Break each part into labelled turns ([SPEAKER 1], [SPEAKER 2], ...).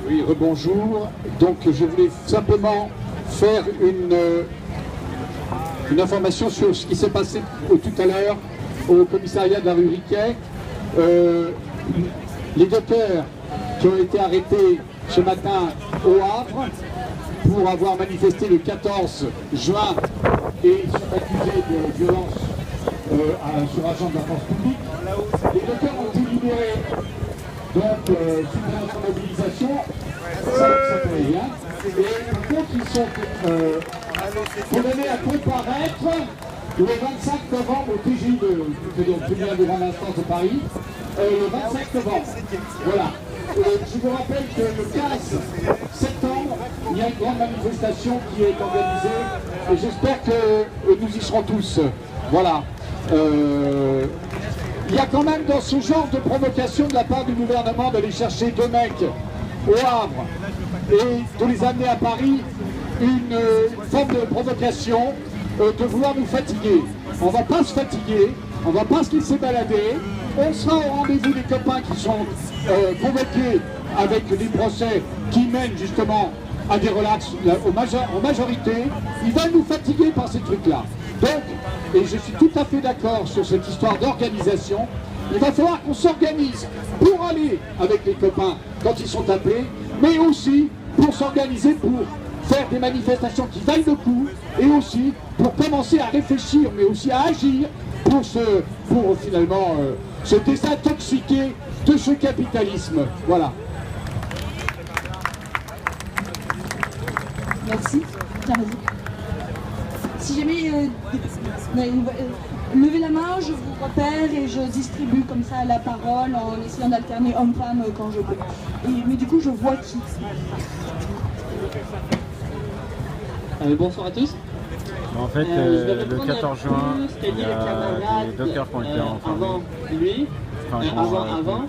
[SPEAKER 1] Oui, rebonjour. Donc je voulais simplement faire une information sur ce qui s'est passé tout à l'heure au commissariat de la rue Riquet. Les dockers qui ont été arrêtés ce matin au Havre pour avoir manifesté le 14 juin et sont accusés de violence sur agent de la force publique. Les dockers ont été libérés donc suite à notre mobilisation, ça fait rien. Et par contre ils sont condamnés à comparaître le 25 novembre au TGI de tribunal de grande instance de Paris, le 25 novembre. Voilà. Je vous rappelle que le 15 septembre, il y a une grande manifestation qui est organisée et j'espère que nous y serons tous. Voilà. Il y a quand même dans ce genre de provocation de la part du gouvernement d'aller chercher deux mecs au Havre et de les amener à Paris, une forme de provocation de vouloir nous fatiguer. On ne va pas se fatiguer, on ne va pas se laisser balader, on sera au rendez-vous des copains qui sont convoqués avec des procès qui mènent justement à des relax en majorité. Ils veulent nous fatiguer par ces trucs-là. Donc, et je suis tout à fait d'accord sur cette histoire d'organisation, il va falloir qu'on s'organise pour aller avec les copains quand ils sont appelés, mais aussi pour s'organiser pour faire des manifestations qui valent le coup, et aussi pour commencer à réfléchir, mais aussi à agir pour finalement se désintoxiquer de ce capitalisme. Voilà.
[SPEAKER 2] Merci. Tiens, vas-y. Si jamais levez la main, je vous repère et je distribue comme ça la parole en essayant d'alterner homme-femme quand je peux. Mais du coup, je vois qui.
[SPEAKER 3] Bonsoir à tous.
[SPEAKER 4] En fait, le 14 juin, il y a des dockers qui ont été
[SPEAKER 3] avant lui, avant,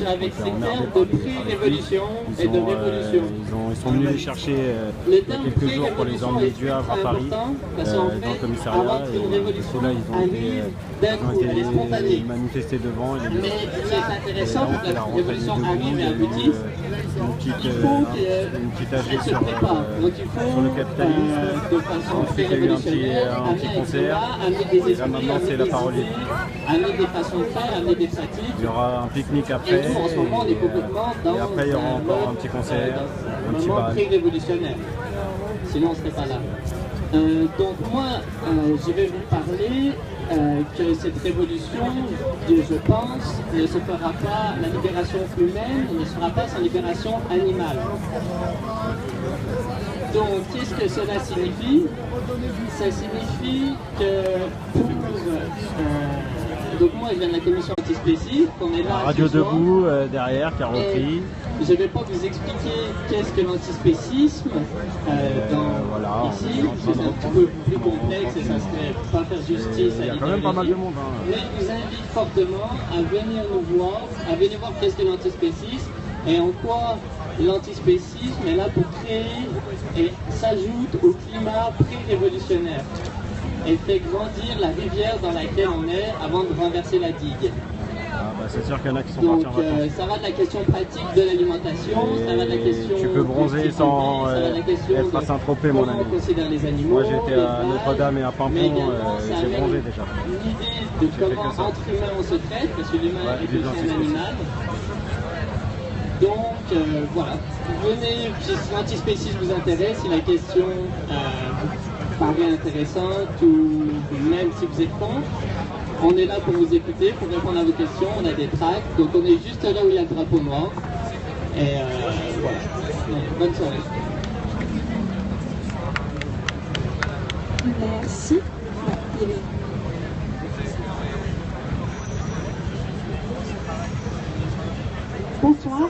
[SPEAKER 3] avec ces termes de pré-révolution et de révolution.
[SPEAKER 4] Ils sont venus les chercher il y a quelques jours pour les emmener du Havre à Paris, dans le commissariat. Et là, ils ont été manifestés devant.
[SPEAKER 3] Mais c'est intéressant pour que la révolution arrive et aboutit.
[SPEAKER 4] Une petite AG sur le capitalisme.
[SPEAKER 3] De façon très révolutionnaire,
[SPEAKER 4] un petit concert.
[SPEAKER 3] amener des esprits,
[SPEAKER 4] maintenant, c'est la parole libre.
[SPEAKER 3] Amener des façons de faire, amener des pratiques.
[SPEAKER 4] Il y aura un pique-nique après.
[SPEAKER 3] Et nous, en ce moment, on est complètement dans
[SPEAKER 4] et après, il y aura encore un petit concert, un petit
[SPEAKER 3] moment
[SPEAKER 4] bal.
[SPEAKER 3] pré-révolutionnaire. Sinon, on ne serait pas là. Donc moi, je vais vous parler que cette révolution, je pense, ne se fera pas, la libération humaine ne sera pas sans libération animale. Donc, qu'est-ce que cela signifie? Ça signifie que pour... donc moi, je viens de la commission antispécisme, on est là...
[SPEAKER 4] Radio Debout, derrière, qui a repris.
[SPEAKER 3] Je ne vais pas vous expliquer qu'est-ce que l'antispécisme
[SPEAKER 4] voilà,
[SPEAKER 3] ici, c'est un petit peu plus complexe et ça ne serait pas faire justice à l'idéologie.
[SPEAKER 4] Il y a quand même pas mal de monde.
[SPEAKER 3] Mais je vous invite fortement à venir nous voir, à venir voir qu'est-ce que l'antispécisme et en quoi l'antispécisme est là pour créer et s'ajoute au climat pré-révolutionnaire et fait grandir la rivière dans laquelle on est avant de renverser la digue.
[SPEAKER 4] C'est sûr qu'il y en a qui sont
[SPEAKER 3] donc,
[SPEAKER 4] partis en vacances.
[SPEAKER 3] Ça va de la question pratique de l'alimentation, ça va de la question...
[SPEAKER 4] Tu peux bronzer sans être à Saint-Tropez, mon ami.
[SPEAKER 3] On considère les animaux,
[SPEAKER 4] moi j'étais à Notre-Dame et à Pimpon, j'ai bronzé déjà.
[SPEAKER 3] L'idée de comment entre humains on se traite, parce que l'humain est aussi un animal. Donc voilà, venez, si l'antispécisme vous intéresse, si la question paraît intéressante ou même si vous êtes contre, on est là pour vous écouter, pour répondre à vos questions, on a des tracts, donc on est juste là où il y a le drapeau noir. Et voilà, donc, bonne soirée.
[SPEAKER 2] Merci. Bonsoir.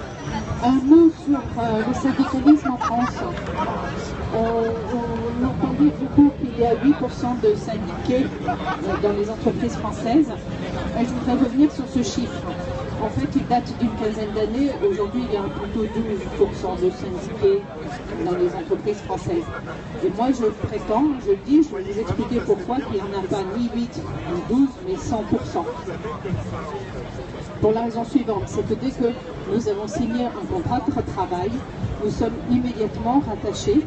[SPEAKER 2] Un mot sur le syndicalisme en France. On entendait beaucoup qu'il y a 8% de syndiqués dans les entreprises françaises. Je voudrais revenir sur ce chiffre. en fait, il date d'une quinzaine d'années. Aujourd'hui, il y a plutôt 12% de syndiqués dans les entreprises françaises. Et moi, je prétends, je le dis, je vais vous expliquer pourquoi, qu'il n'y en a pas ni 8, ni 12, mais 100%. Pour la raison suivante, c'est que dès que nous avons signé un contrat de travail, nous sommes immédiatement rattachés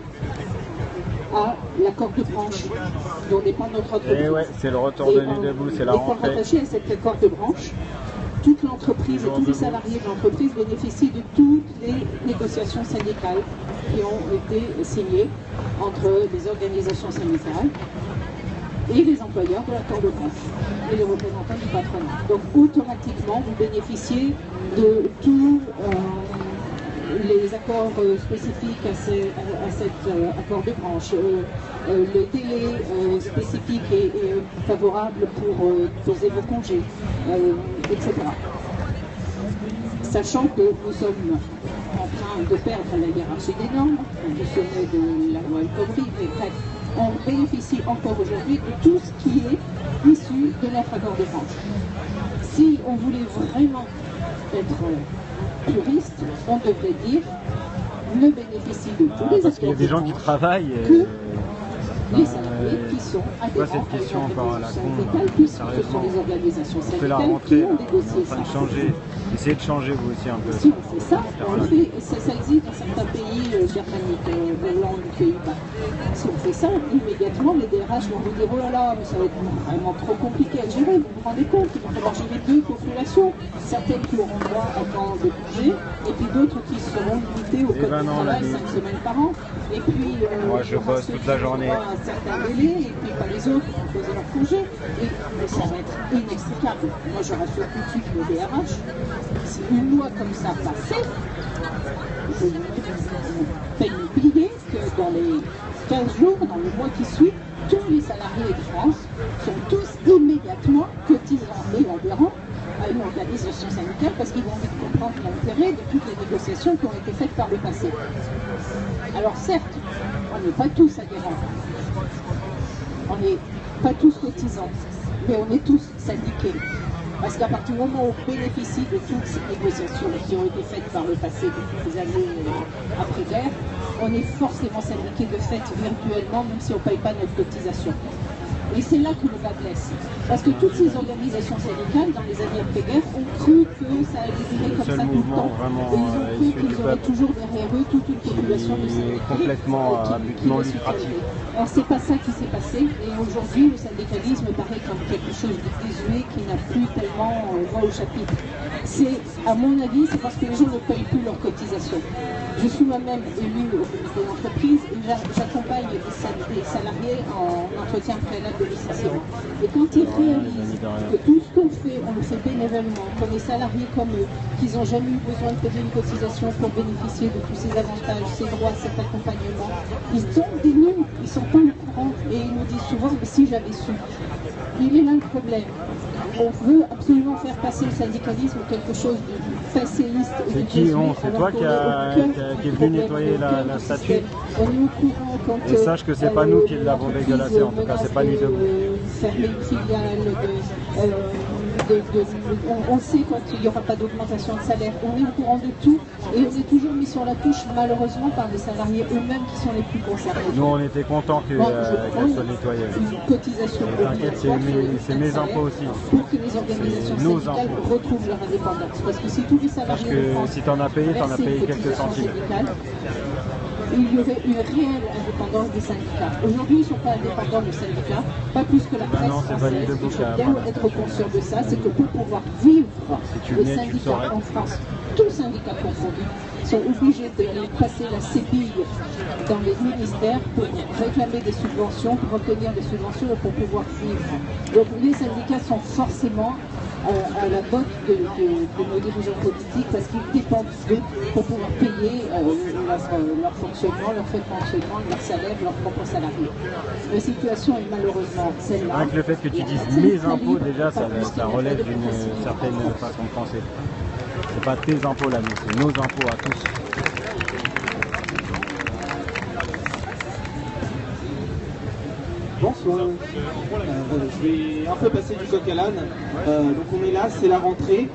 [SPEAKER 2] à l'accord de branche, dont dépend notre entreprise.
[SPEAKER 4] Et ouais, c'est le retour de Nuit debout, c'est la rentrée.
[SPEAKER 2] Rattaché à cet accord de branche, toute l'entreprise et tous les salariés de l'entreprise bénéficient de toutes les négociations syndicales qui ont été signées entre les organisations syndicales et les employeurs de l'accord de branche et les représentants du patronat. Donc automatiquement, vous bénéficiez de tous les accords spécifiques à cet accord de branche, le délai spécifique et favorable pour poser vos congés, etc. Sachant que nous sommes en train de perdre la hiérarchie des normes, du sommet de la loi El Khomri, mais bref, on bénéficie encore aujourd'hui de tout ce qui est issu de notre accord de branche. Si on voulait vraiment être puriste, on devrait dire ne bénéficie de tous les
[SPEAKER 4] parce qu'il y a des gens qui travaillent
[SPEAKER 2] les salariés qui sont adhérents
[SPEAKER 4] cette question encore à la con,
[SPEAKER 2] puisque ce sont les organisations syndicales qui ont négocié ça.
[SPEAKER 4] Essayez de changer vous aussi un peu.
[SPEAKER 2] Si on fait ça, on le fait, ça existe dans certains pays germaniques, Hollande, Pays-Bas. Si on fait ça, immédiatement les DRH vont vous dire oh là là, mais ça va être vraiment trop compliqué à gérer, vous vous rendez compte, il va falloir gérer deux populations, certaines qui auront droit à temps de congé, et puis d'autres qui seront limitées au code du travail 5 semaines par an. Et puis,
[SPEAKER 4] moi je bosse toute la journée.
[SPEAKER 2] Certains délais, et puis pas les autres qui vont poser leur congé, et ça va être inextricable. Moi je rassure tout de suite le DRH, si une loi comme ça passait, je fais une idée que dans les 15 jours, dans le mois qui suit, tous les salariés de France sont tous immédiatement cotisants et adhérents à une organisation syndicale parce qu'ils vont envie de comprendre l'intérêt de toutes les négociations qui ont été faites par le passé. Alors certes, on n'est pas tous adhérents, on n'est pas tous cotisants, mais on est tous syndiqués. Parce qu'à partir du moment où on bénéficie de toutes ces négociations qui ont été faites par le passé depuis des années après-guerre, on est forcément syndiqué de fait virtuellement, même si on ne paye pas notre cotisation. Et c'est là que le bas blesse. Parce que toutes ces organisations syndicales, dans les années après-guerre, ont cru que ça allait durer comme ça tout le temps. Et ils ont cru qu'ils auraient toujours derrière eux toute une population de syndicats
[SPEAKER 4] complètement à but non lucratif.
[SPEAKER 2] Alors c'est pas ça qui s'est passé. Et aujourd'hui, le syndicalisme paraît comme quelque chose de désuet qui n'a plus tellement voix au chapitre. C'est, à mon avis, c'est parce que les gens ne payent plus leurs cotisations. Je suis moi-même élue au comité d'entreprise et j'accompagne les salariés en entretien préalable de licenciement. Et quand ils réalisent que tout ce qu'on fait, on le fait bénévolement, qu'on est salariés comme eux, qu'ils n'ont jamais eu besoin de payer une cotisation pour bénéficier de tous ces avantages, ces droits, cet accompagnement, ils tombent des nues, ils sont pas au courant et ils nous disent souvent mais si j'avais su. Il est là le problème. On veut absolument faire passer le syndicalisme quelque chose de passéiste.
[SPEAKER 4] C'est qui on? C'est toi qui est venu nettoyer la statue?
[SPEAKER 2] On est au courant quand...
[SPEAKER 4] Et sache que c'est pas nous qui l'avons dégueulassé, en tout cas c'est pas Nuit debout.
[SPEAKER 2] Fermer une filiale, on sait quand il n'y aura pas d'augmentation de salaire, on est au courant de tout et on est toujours mis sur la touche malheureusement par les salariés eux-mêmes qui sont les plus concernés.
[SPEAKER 4] Nous on était contents qu'elle soit nettoyée.
[SPEAKER 2] Une cotisation
[SPEAKER 4] t'inquiète, c'est mes impôts aussi.
[SPEAKER 2] Pour que les organisations syndicales retrouvent leur indépendance. Parce que si tous les salariés de France
[SPEAKER 4] si t'en as payé quelques centimes.
[SPEAKER 2] Il y aurait une réelle indépendance des syndicats. Aujourd'hui, ils ne sont pas indépendants des syndicats, pas plus que la presse française. Il faut bien être conscient de ça, c'est que pour pouvoir vivre les syndicats en France, tous syndicats confondus, sont obligés d'aller passer la sébille dans les ministères pour réclamer des subventions, pour obtenir des subventions et pour pouvoir vivre. Donc les syndicats sont forcément à la botte de nos dirigeants politiques parce qu'ils dépendent d'eux pour pouvoir payer leur fonctionnement, leur frais de fonctionnement, leur salaire, leurs propres salariés. La situation est malheureusement celle-là.
[SPEAKER 4] Avec le fait que tu dises mes impôts, déjà, ça relève d'une certaine façon de penser. C'est pas tes impôts là, mais c'est nos impôts à tous.
[SPEAKER 5] Bonsoir. Je vais un peu passer du coq à l'âne. Donc on est là, c'est la rentrée.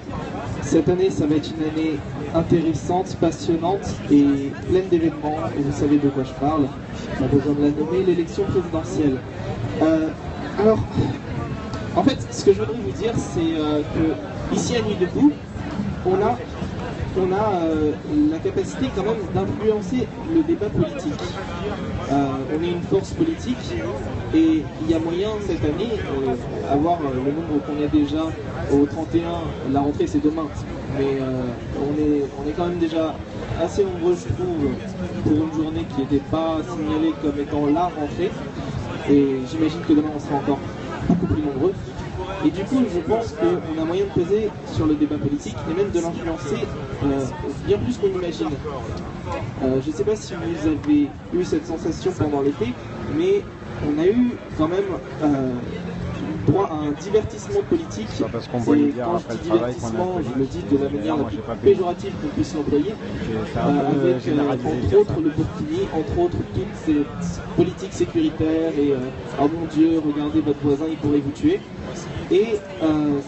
[SPEAKER 5] Cette année, ça va être une année intéressante, passionnante et pleine d'événements. Et vous savez de quoi je parle. On a besoin de la nommer, l'élection présidentielle. Alors, en fait, ce que je voudrais vous dire, c'est que ici à Nuit debout, on a la capacité quand même d'influencer le débat politique. On est une force politique et il y a moyen cette année, avoir le nombre qu'on a déjà au 31, la rentrée c'est demain, mais on est quand même déjà assez nombreux je trouve pour une journée qui n'était pas signalée comme étant la rentrée, et j'imagine que demain on sera encore beaucoup plus nombreux. Et du coup, je pense qu'on a moyen de peser sur le débat politique et même de l'influencer bien plus qu'on imagine. Je ne sais pas si vous avez eu cette sensation pendant l'été, mais on a eu quand même droit à un divertissement politique.
[SPEAKER 4] Parce qu'on voit dire
[SPEAKER 5] quand
[SPEAKER 4] après
[SPEAKER 5] je dis
[SPEAKER 4] le travail
[SPEAKER 5] divertissement, je le dis de la manière la plus péjorative qu'on puisse l'employer, avec entre autres le Burkini, entre autres toutes ces politiques sécuritaires et oh mon Dieu, regardez votre voisin, il pourrait vous tuer. Et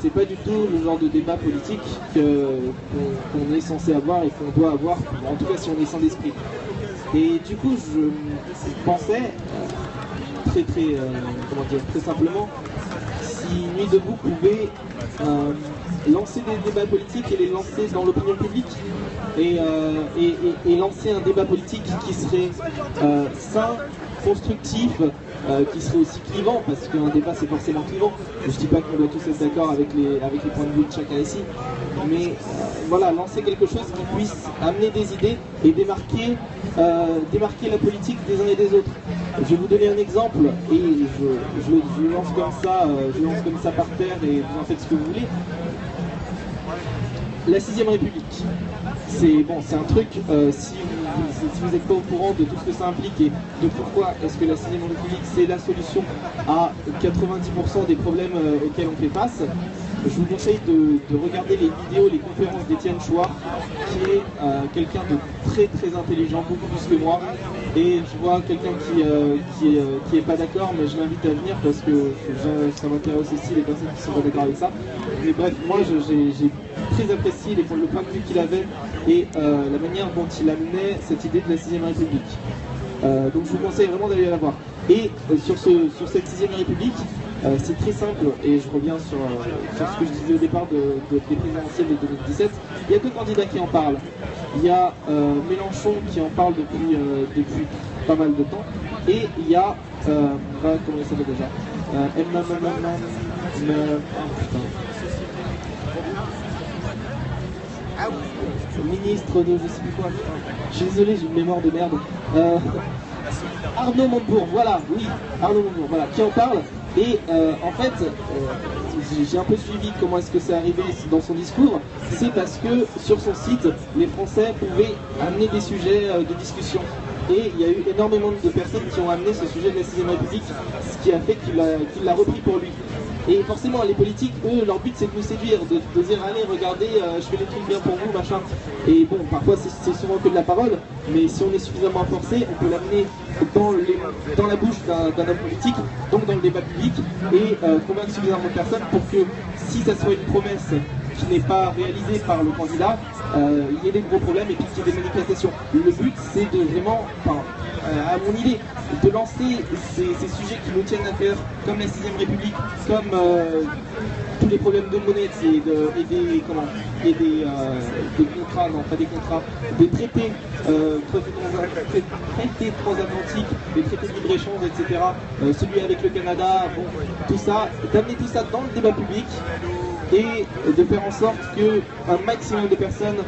[SPEAKER 5] c'est pas du tout le genre de débat politique qu'on est censé avoir et qu'on doit avoir, en tout cas si on est sans d'esprit. Et du coup, je pensais très simplement, si Nuit debout pouvait lancer des débats politiques et les lancer dans l'opinion publique et lancer un débat politique qui serait sain, constructif, qui serait aussi clivant, parce qu'un débat c'est forcément clivant. Je dis pas qu'on doit tous être d'accord avec les points de vue de chacun ici, mais voilà, lancer quelque chose qui puisse amener des idées et démarquer la politique des uns et des autres. Je vais vous donner un exemple et je lance comme ça par terre et vous en faites ce que vous voulez. La 6ème République, c'est un truc, si vous n'êtes pas au courant de tout ce que ça implique et de pourquoi est-ce que la 6ème République c'est la solution à 90% des problèmes auxquels on fait face, je vous conseille de regarder les vidéos, les conférences d'Étienne Chouard, qui est quelqu'un de très très intelligent, beaucoup plus que moi, et je vois quelqu'un qui est pas d'accord, mais je l'invite à venir parce que ça m'intéresse aussi les personnes qui sont pas d'accord avec ça. Mais bref, moi j'ai très apprécié le point de vue qu'il avait et la manière dont il amenait cette idée de la 6ème République. Donc je vous conseille vraiment d'aller la voir. Et sur cette 6ème République, c'est très simple, et je reviens sur ce que je disais au départ des présidentielles de 2017. Il y a deux candidats qui en parlent. Il y a Mélenchon qui en parle depuis pas mal de temps, et il y a comment il s'appelle déjà, ministre de je sais plus quoi, je suis désolé, j'ai une mémoire de merde. Arnaud Montebourg, voilà, oui, Arnaud Montebourg, voilà, qui en parle. Et en fait, j'ai un peu suivi comment est-ce que c'est arrivé dans son discours. C'est parce que sur son site, les Français pouvaient amener des sujets de discussion. Et il y a eu énormément de personnes qui ont amené ce sujet de la 6ème République, ce qui a fait qu'il l'a repris pour lui. Et forcément, les politiques, eux, leur but c'est de nous séduire, de dire allez, regardez, je fais des trucs bien pour vous, machin. Et bon, parfois c'est souvent que de la parole, mais si on est suffisamment forcé, on peut l'amener dans la bouche d'un homme politique, donc dans le débat public, et convaincre suffisamment de personnes pour que si ça soit une promesse qui n'est pas réalisée par le candidat, il y ait des gros problèmes et puis qu'il y ait des manifestations. Le but c'est de vraiment, à mon idée, de lancer ces sujets qui nous tiennent à cœur, comme la 6ème République, comme tous les problèmes de monnaie et des contrats, non pas des contrats, des traités, traités transatlantiques, des traités de libre-échange, etc. Celui avec le Canada, bon, tout ça, d'amener tout ça dans le débat public et de faire en sorte qu'un maximum de personnes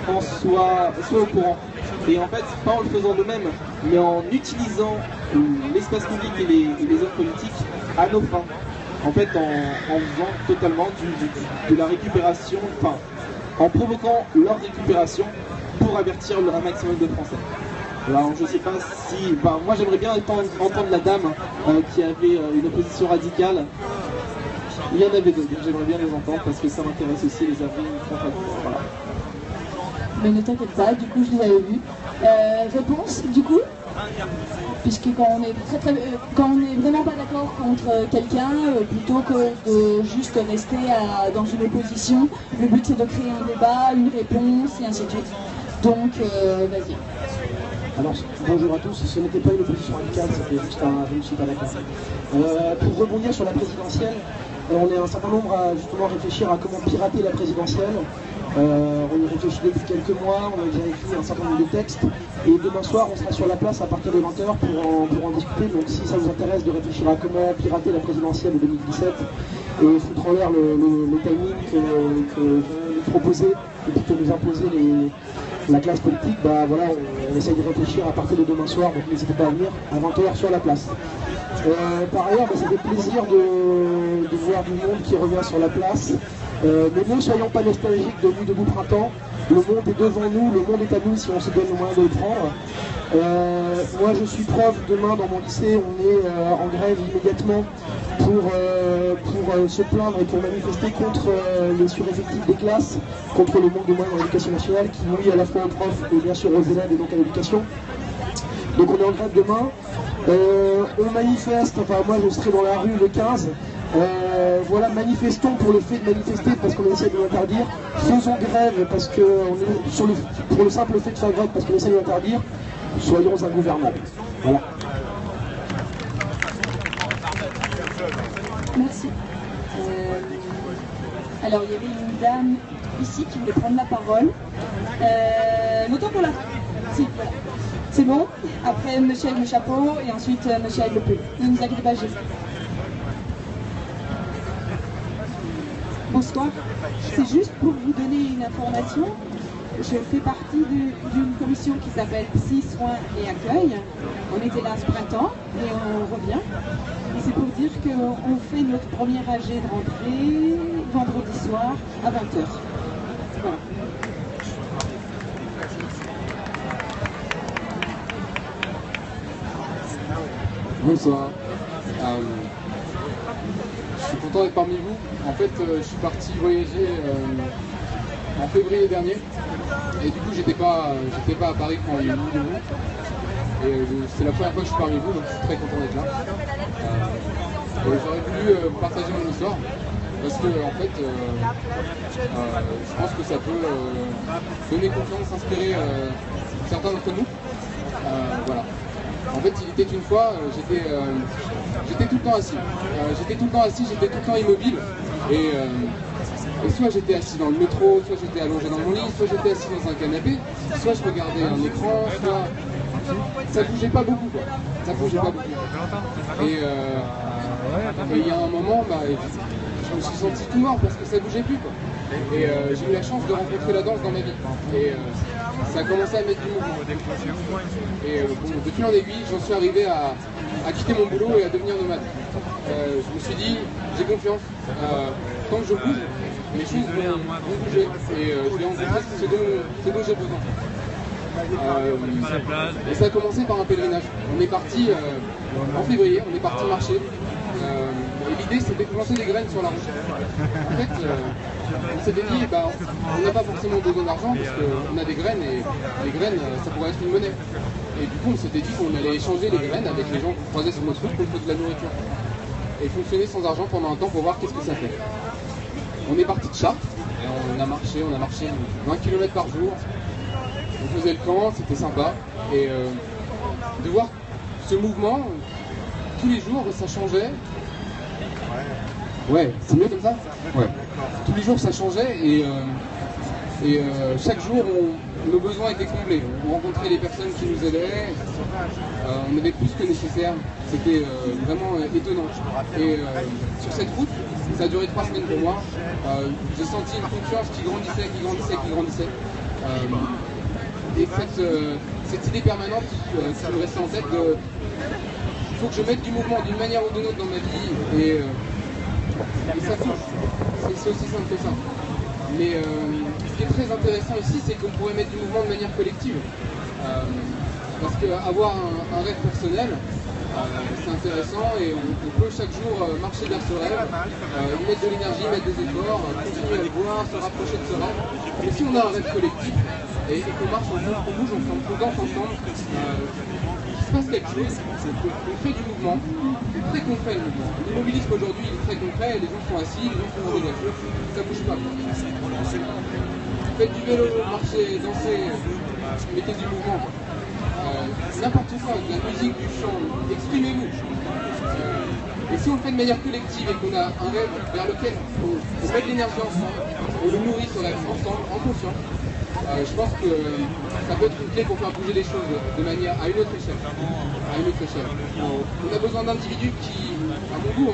[SPEAKER 5] en soient au courant. Et en fait, pas en le faisant de même, mais en utilisant l'espace public et les hommes politiques à nos fins. En fait, en faisant totalement de la récupération, enfin, en provoquant leur récupération pour avertir un maximum de Français. Alors, je sais pas si... moi, j'aimerais bien entendre la dame qui avait une opposition radicale. Il y en avait deux, donc j'aimerais bien les entendre parce que ça m'intéresse aussi, les avis contradictoires. Voilà.
[SPEAKER 2] Mais ne t'inquiète pas, du coup je les avais vus. Réponse, du coup puisque quand on est vraiment pas d'accord contre quelqu'un, plutôt que de juste rester dans une opposition, le but c'est de créer un débat, une réponse et ainsi de suite. Donc, vas-y.
[SPEAKER 6] Alors, bonjour à tous, ce n'était pas une opposition radicale, c'était juste je ne suis pas d'accord. Pour rebondir sur la présidentielle, on est un certain nombre à justement réfléchir à comment pirater la présidentielle. On y réfléchit depuis quelques mois, on a déjà écrit un certain nombre de textes, et demain soir on sera sur la place à partir de 20h pour en discuter. Donc si ça vous intéresse de réfléchir à comment pirater la présidentielle de 2017 et foutre en l'air le timing que nous proposer et puis que nous imposer la classe politique, bah voilà, on essaye de réfléchir à partir de demain soir, donc n'hésitez pas à venir à 20h sur la place. Par ailleurs, ça fait plaisir de voir du monde qui revient sur la place. Mais ne soyons pas nostalgiques de Nuit debout printemps. Le monde est devant nous, le monde est à nous si on se donne le moyen de le prendre. Moi je suis prof, demain dans mon lycée on est en grève immédiatement pour se plaindre et pour manifester contre les sureffectifs des classes, contre le manque de moyens dans l'éducation nationale qui nuit à la fois aux profs et bien sûr aux élèves et donc à l'éducation. Donc on est en grève demain. On manifeste, enfin moi je serai dans la rue le 15. Voilà, manifestons pour le fait de manifester parce qu'on essaie de l'interdire. Faisons grève parce que pour le simple fait de faire grève parce qu'on essaie de l'interdire. Soyons ingouvernables. Voilà.
[SPEAKER 2] Merci. Alors il y avait une dame ici qui voulait prendre la parole. Longtemps qu'on l'a. Si, voilà. C'est bon. Après monsieur avec le chapeau et ensuite monsieur avec le pull. Ne vous inquiétez pas, j'ai fait. Bonsoir. C'est juste pour vous donner une information. Je fais partie d'une commission qui s'appelle Psy, Soins et Accueil. On était là ce printemps et on revient. Et c'est pour dire qu'on fait notre premier AG de rentrée vendredi soir à 20h. Voilà.
[SPEAKER 7] Bonsoir. Je suis content d'être parmi vous. En fait, je suis parti voyager en février dernier. Et du coup, j'étais pas à Paris quand il y a eu Nuit debout. Et c'est la première fois que je suis parmi vous, donc je suis très content d'être là. J'aurais voulu vous partager mon histoire. Parce que, en fait, je pense que ça peut donner confiance, inspirer certains d'entre nous. Voilà. En fait, il était une fois, j'étais tout le temps assis. J'étais tout le temps immobile. Et soit j'étais assis dans le métro, soit j'étais allongé dans mon lit, soit j'étais assis dans un canapé, soit je regardais un écran, soit... Ça bougeait pas beaucoup, quoi. Ça bougeait pas beaucoup. Et il y a un moment, je me suis senti tout mort parce que ça bougeait plus, quoi. Et j'ai eu la chance de rencontrer la danse dans ma vie. Et ça a commencé à mettre du mouvement. Et de fil en aiguille, j'en suis arrivé à quitter mon boulot et à devenir nomade. Je me suis dit, j'ai confiance. Tant que je bouge, les choses vont bouger. Et je vais rencontrer ce dont j'ai besoin. Et ça a commencé par un pèlerinage. On est parti en février, on est parti marcher. Et l'idée c'était de lancer des graines sur la route. En fait, on s'était dit, on n'a pas forcément besoin d'argent parce qu'on a des graines et les graines, ça pourrait être une monnaie. Et du coup, on s'était dit qu'on allait échanger les graines avec les gens qu'on croisait sur notre route contre de la nourriture. Et fonctionner sans argent pendant un temps pour voir qu'est-ce que ça fait. On est parti de Chartres, on a marché 20 km par jour. On faisait le camp, c'était sympa. Et de voir ce mouvement, tous les jours, ça changeait. Ouais, c'est mieux comme ça ? Ouais. Tous les jours, ça changeait et chaque jour, nos besoins étaient comblés. On rencontrait les personnes qui nous aidaient. On avait plus que nécessaire. C'était vraiment étonnant. Et sur cette route, ça a duré 3 semaines pour moi. J'ai senti une confiance qui grandissait. Et cette idée permanente qui me restait en tête de il faut que je mette du mouvement d'une manière ou d'une autre dans ma vie et ça touche. C'est aussi simple que ça. Mais ce qui est très intéressant ici, c'est qu'on pourrait mettre du mouvement de manière collective. Parce qu'avoir un rêve personnel, c'est intéressant et on peut chaque jour marcher vers ce rêve, y mettre de l'énergie, mettre des efforts, continuer à le voir, se rapprocher de ce rêve. Mais si on a un rêve collectif et qu'on marche ensemble, qu'on bouge ensemble, qu'on danse ensemble, se passe quelque chose, on crée du mouvement, très concret le mouvement. L'immobilisme aujourd'hui il est très concret, les gens sont assis, les gens sont dans des voitures, ça bouge pas. Faites du vélo, marchez, dansez, mettez du mouvement. N'importe quoi, de la musique, du chant, exprimez-vous. Et si on le fait de manière collective et qu'on a un rêve vers lequel on met de l'énergie ensemble, on le nourrit ce rêve ensemble, en conscience, je pense que ça peut être une clé pour faire bouger les choses de manière à une autre échelle. On a besoin d'individus qui, à mon goût,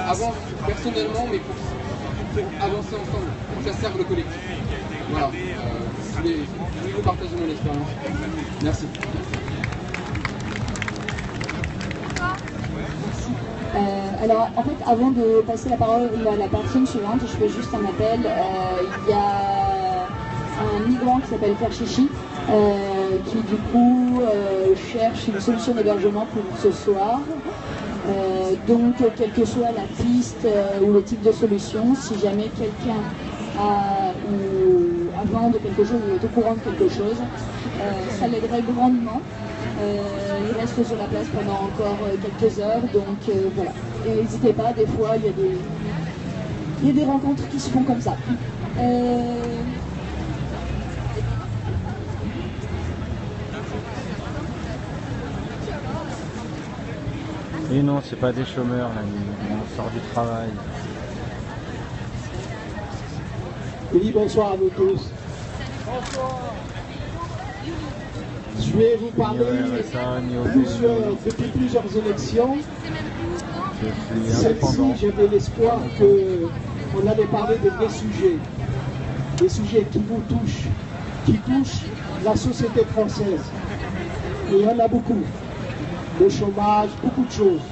[SPEAKER 7] avancent personnellement, mais pour avancer ensemble, pour que ça serve le collectif. Voilà. Je voulais vous partager mon expérience. Merci.
[SPEAKER 8] Alors, en fait, avant de passer la parole à la personne suivante, je fais juste un appel. Il y a un migrant qui s'appelle Ferchichi, qui du coup cherche une solution d'hébergement pour ce soir. Donc, quelle que soit la piste ou le type de solution, si jamais quelqu'un a vendre quelque chose ou est au courant de quelque chose, ça l'aiderait grandement. Il reste sur la place pendant encore quelques heures, donc voilà. Et n'hésitez pas, des fois il y a des rencontres qui se font comme ça.
[SPEAKER 4] Et non, c'est pas des chômeurs là, on sort du travail.
[SPEAKER 6] Oui, bonsoir à vous tous. Bonsoir. Je vais vous parler depuis plusieurs élections. Celle-ci, j'avais l'espoir qu'on allait parler de vrais sujets. Des sujets qui vous touchent, qui touchent la société française. Et il y en a beaucoup. Le chômage, beaucoup de choses.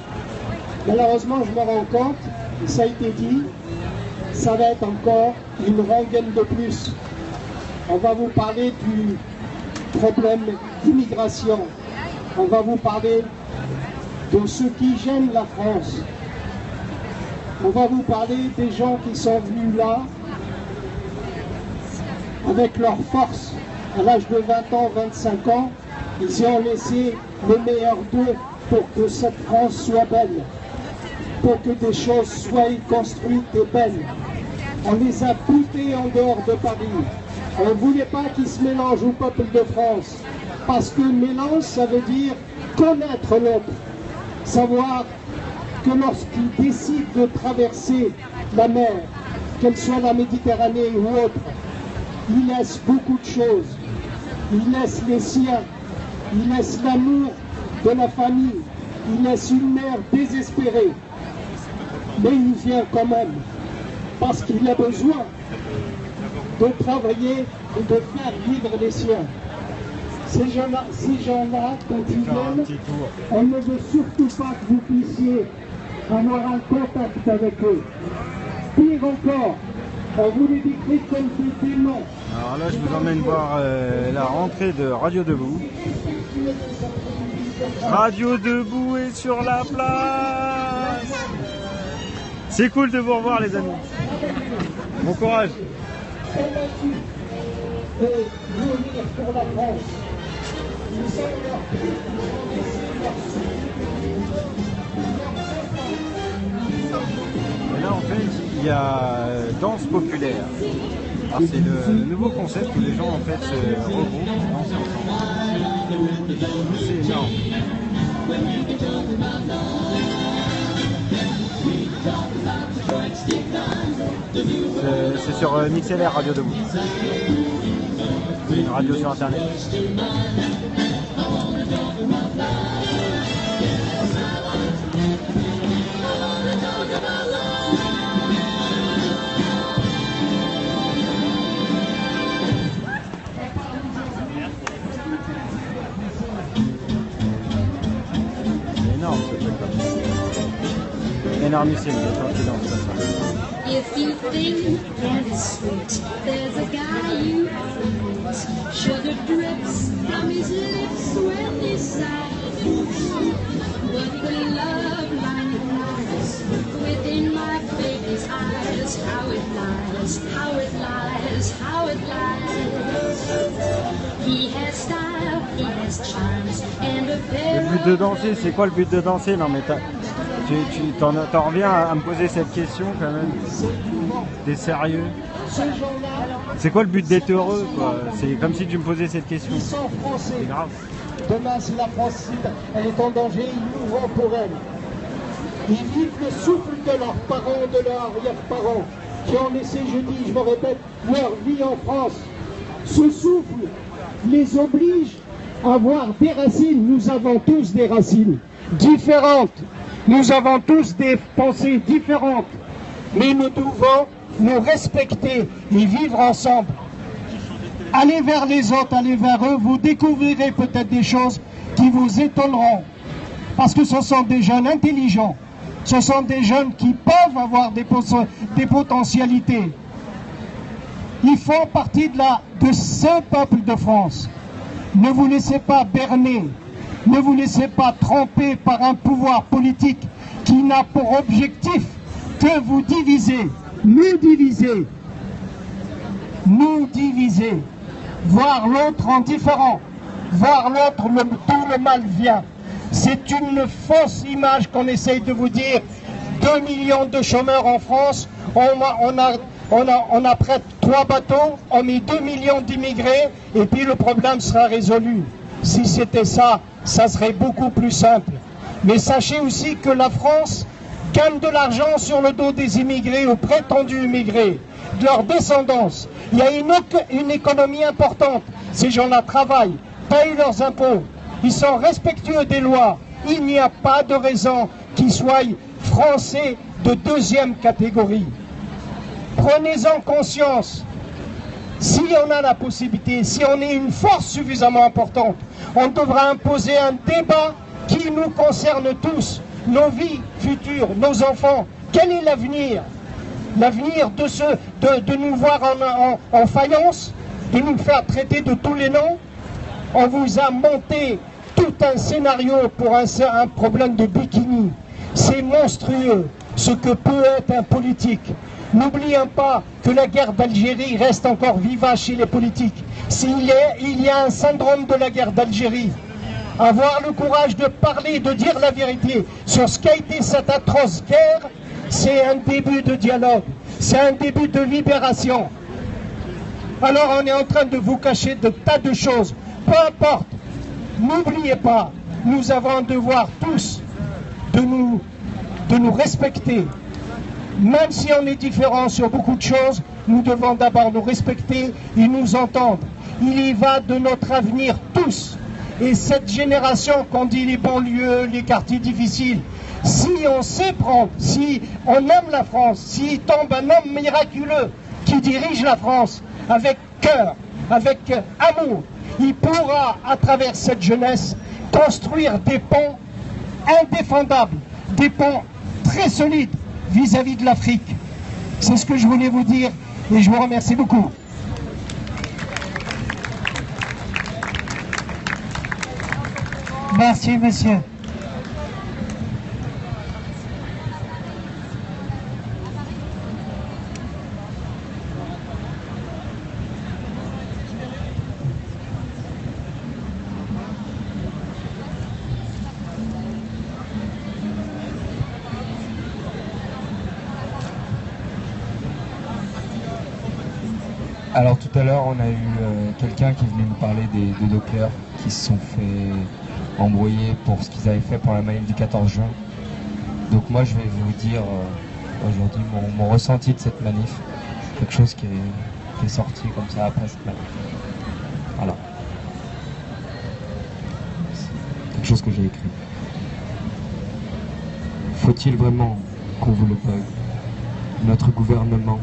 [SPEAKER 6] Malheureusement, je me rends compte, et ça a été dit, ça va être encore une rengaine de plus. On va vous parler du problème d'immigration. On va vous parler de ceux qui gênent la France. On va vous parler des gens qui sont venus là avec leur force. À l'âge de 20 ans, 25 ans, ils y ont laissé le meilleur d'eux pour que cette France soit belle, pour que des choses soient construites et belles. On les a butés en dehors de Paris. On ne voulait pas qu'ils se mélangent au peuple de France. Parce que mélange, ça veut dire connaître l'autre. Savoir que lorsqu'ils décident de traverser la mer, qu'elle soit la Méditerranée ou autre, ils laissent beaucoup de choses. Ils laissent les siens. Ils laissent l'amour de la famille. Ils laissent une mère désespérée. Mais il vient quand même. Parce qu'il a besoin de travailler et de faire vivre les siens. Ces gens-là, quand ils viennent, on ne veut surtout pas que vous puissiez avoir un contact avec eux. Pire encore, on vous les décrit comme des démons.
[SPEAKER 4] Alors là, je vous emmène voir la rentrée de Radio Debout. Radio Debout est sur la place. C'est cool de vous revoir, les amis. Bon courage. Et là, en fait, il y a danse populaire. Alors, c'est le nouveau concept où les gens en fait se regroupent et dansent ensemble. C'est énorme. C'est sur MixLR Radio Debout. Une radio sur internet. C'est énorme ce truc là. Énormissime quand tu danses comme ça.
[SPEAKER 9] If you think that it's sweet, there's a guy you meet. Sugar drips from his lips when he sighs. But the love line lies within my baby's eyes. How it lies, how it lies, how it lies. He has style, he has
[SPEAKER 4] Le but de danser, c'est quoi le but de danser? Non mais tu t'en reviens à me poser cette question quand même. T'es sérieux? C'est quoi le but d'être heureux, quoi? C'est comme si tu me posais cette question. C'est grave.
[SPEAKER 1] Demain, si la France elle est en danger, ils mourront pour elle. Ils vivent le souffle de leurs parents, de leurs arrière-parents, qui ont laissé, je dis, je me répète, leur vie en France. Ce souffle les oblige à avoir des racines. Nous avons tous des racines différentes. Nous avons tous des pensées différentes. Mais nous devons nous respecter et vivre ensemble. Allez vers les autres, allez vers eux, vous découvrirez peut-être des choses qui vous étonneront. Parce que ce sont des jeunes intelligents. Ce sont des jeunes qui peuvent avoir des potentialités. Ils font partie de ce peuple de France. Ne vous laissez pas berner. Ne vous laissez pas tromper par un pouvoir politique qui n'a pour objectif que vous diviser, nous diviser, voir l'autre en différent, voir l'autre d'où le mal vient. C'est une fausse image qu'on essaye de vous dire. 2 millions de chômeurs en France, on apprête 3 bateaux, on met 2 millions d'immigrés et puis le problème sera résolu. Si c'était ça, ça serait beaucoup plus simple. Mais sachez aussi que la France gagne de l'argent sur le dos des immigrés ou prétendus immigrés, de leur descendance. Il y a une économie importante. Ces gens-là travaillent, payent leurs impôts, ils sont respectueux des lois. Il n'y a pas de raison qu'ils soient français de 2e catégorie. Prenez-en conscience. Si on a la possibilité, si on est une force suffisamment importante, on devra imposer un débat qui nous concerne tous, nos vies futures, nos enfants. Quel est l'avenir? L'avenir de nous voir en faïence, de nous faire traiter de tous les noms? On vous a monté tout un scénario pour un problème de bikini. C'est monstrueux ce que peut être un politique. N'oublions pas que la guerre d'Algérie reste encore vivace chez les politiques. Il y a un syndrome de la guerre d'Algérie. Avoir le courage de parler, de dire la vérité sur ce qu'a été cette atroce guerre, c'est un début de dialogue, c'est un début de libération. Alors on est en train de vous cacher de tas de choses. Peu importe, n'oubliez pas, nous avons un devoir tous de nous respecter. Même si on est différents sur beaucoup de choses, nous devons d'abord nous respecter et nous entendre. Il y va de notre avenir tous. Et cette génération qu'on dit les banlieues, les quartiers difficiles, si on sait prendre, si on aime la France, s'il tombe un homme miraculeux qui dirige la France avec cœur, avec amour, il pourra, à travers cette jeunesse, construire des ponts indéfendables, des ponts très solides vis-à-vis de l'Afrique. C'est ce que je voulais vous dire et je vous remercie beaucoup. Merci, monsieur.
[SPEAKER 10] Alors tout à l'heure, on a eu quelqu'un qui venait nous parler des dockers qui se sont fait embrouiller pour ce qu'ils avaient fait pour la manif du 14 juin. Donc moi, je vais vous dire aujourd'hui mon ressenti de cette manif, quelque chose qui est sorti comme ça après cette manif. Voilà. Quelque chose que j'ai écrit. Faut-il vraiment qu'on vous le veuille? Notre gouvernement